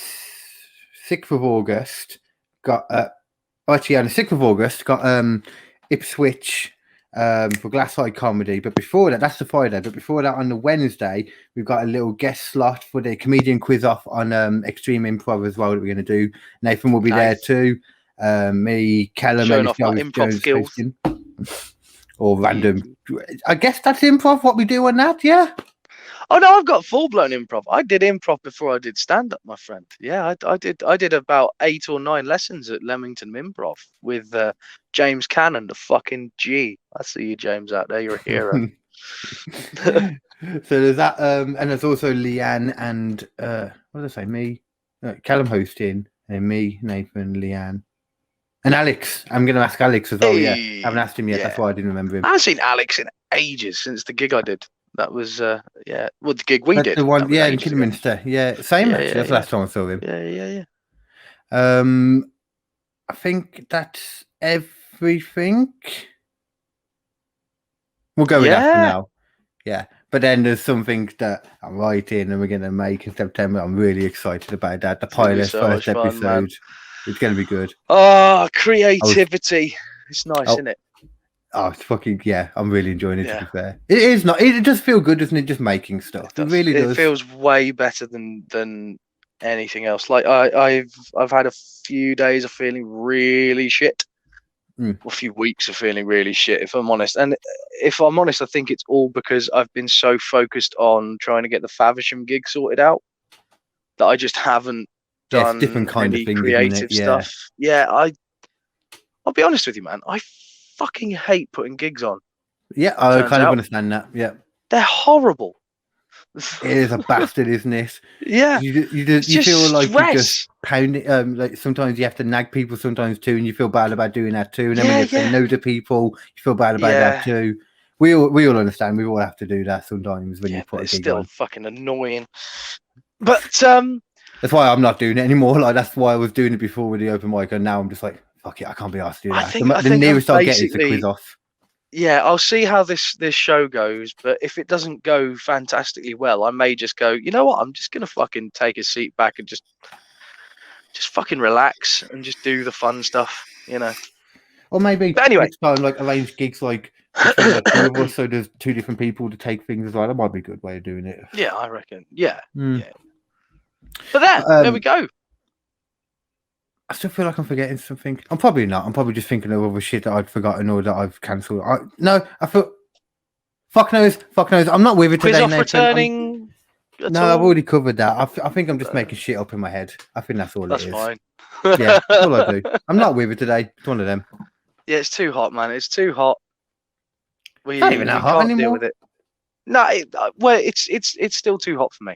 6th of August, got on the 6th of August, got Ipswich for Glass Eye Comedy. But before that, that's the Friday. But before that, on the Wednesday, we've got a little guest slot for the comedian quiz off on Extreme Improv as well that we're going to do. Nathan will be there too. Me, Callum, Showing and off my improv skills. hosting. Or random. I guess that's improv. What we do on that, yeah. Oh no, I've got full blown improv. I did improv before I did stand up, my friend. Yeah, I did about 8 or 9 lessons at Leamington Improv with James Cannon, the fucking G. I see you, James, out there. You're a hero. So there's that, and there's also Leanne and what did I say? Me, Callum hosting, and me, Nathan, Leanne, and Alex. I'm going to ask Alex as well. Yeah, I haven't asked him yet. Yeah. That's why I didn't remember him. I haven't seen Alex in ages since the gig I did. That was well, the gig we That's did. the one, That was yeah, in ages ago. Kidderminster. Yeah, same Yeah, actually. yeah, That's the last time I saw him. Yeah. I think that's everything. We'll go with that for now. Yeah. But then there's something that I'm writing and we're going to make in September. I'm really excited about that. The pilot so first much fun, episode. man. It's going to be good. Oh, creativity. It's nice, isn't it? Oh, it's fucking, yeah. I'm really enjoying it, to be fair. It is not. It does feel good, doesn't it? Just making stuff. It really does. It feels way better than anything else. Like I've had a few days of feeling really shit. A few weeks of feeling really shit, if I'm honest. And if I'm honest, I think it's all because I've been so focused on trying to get the Faversham gig sorted out that I just haven't done different kind any of thing, creative isn't it? stuff. Yeah, I'll be honest with you, man. I fucking hate putting gigs on. Yeah, I kind of understand that. Yeah, they're horrible. It is a bastard, isn't it? Yeah, you feel like you just pound it. Like sometimes you have to nag people, sometimes too, and you feel bad about doing that too. And then when you say no to people, you feel bad about that too. We all understand. We all have to do that sometimes when you put a gig still on. Fucking annoying. But that's why I'm not doing it anymore. Like that's why I was doing it before with the open mic, and now I'm just like, fuck it, I can't be asked to do that. The nearest I'll get is the quiz off. Yeah, I'll see how this show goes, but if it doesn't go fantastically well, I may just go, you know what, I'm just gonna fucking take a seat back and just fucking relax and just do the fun stuff, you know. Or maybe next time, like arrange gigs like between two of us, so there's two different people to take things as well. That might be a good way of doing it. Yeah, I reckon. Yeah. But there we go. I still feel like I'm forgetting something. I'm probably not. I'm probably just thinking of other shit that I'd forgotten or that I've cancelled. I feel. Fuck knows. I'm not with it Quiz today, off Nathan. Returning. No, I've already covered that. I think I'm just making shit up in my head. I think that's all it is. That's fine. Yeah, that's all I do. I'm not with it today. It's one of them. Yeah, it's too hot, man. It's too hot. We not even that hot can't anymore. deal with it. No, it's still too hot for me.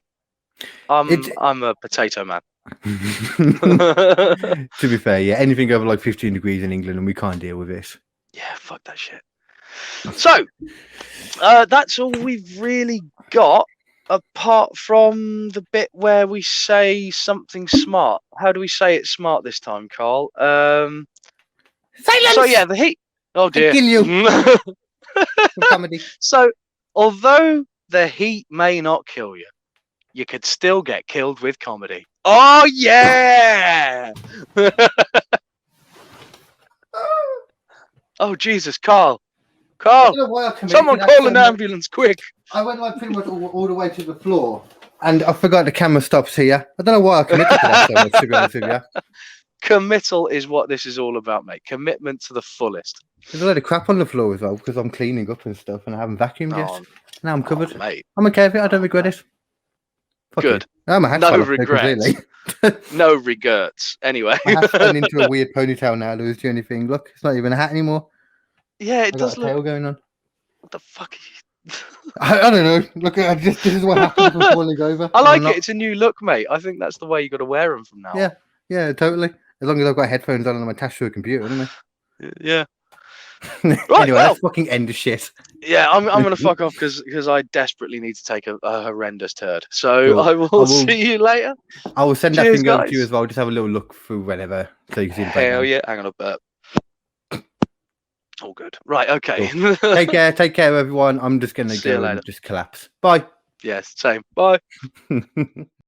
I'm a potato man. To be fair, yeah, anything over like 15 degrees in England and we can't deal with this. Yeah, fuck that shit. So that's all we've really got, apart from the bit where we say something smart. How do we say it smart this time, Carl? Silence. So yeah, the heat. Oh dear. I kill you. Comedy. So although the heat may not kill you, you could still get killed with comedy. Oh yeah! Oh Jesus, Carl! Someone call an ambulance, quick! I went like pretty much all the way to the floor, and I forgot the camera stops here. I don't know why I committed to that so much, to be honest with you. Committal is what this is all about, mate. Commitment to the fullest. There's a load of crap on the floor as well because I'm cleaning up and stuff, and I haven't vacuumed yet. Now I'm covered. Mate. I'm okay with it. I don't regret it. Fuck good. No regrets. No regrets. Anyway. I have turned into a weird ponytail now, Louis. Do anything? Look, it's not even a hat anymore. Yeah, it does got a tail going on. What the fuck are you... I don't know. Look, this is what happens when falling over. I like it. It's a new look, mate. I think that's the way you got to wear them from now on. Yeah, totally. As long as I've got headphones on and I'm attached to a computer, isn't it? Yeah. Right, anyway, let's fucking end the shit. Yeah, I'm gonna fuck off because I desperately need to take a horrendous turd. So cool. I will see you later. I will send that thing over to you as well. Just have a little look through whenever so you can see the Hell yeah! Hang on a burp. All good. Right. Okay. Cool. Take care, everyone. I'm just gonna go and just collapse. Bye. Yes. Same. Bye.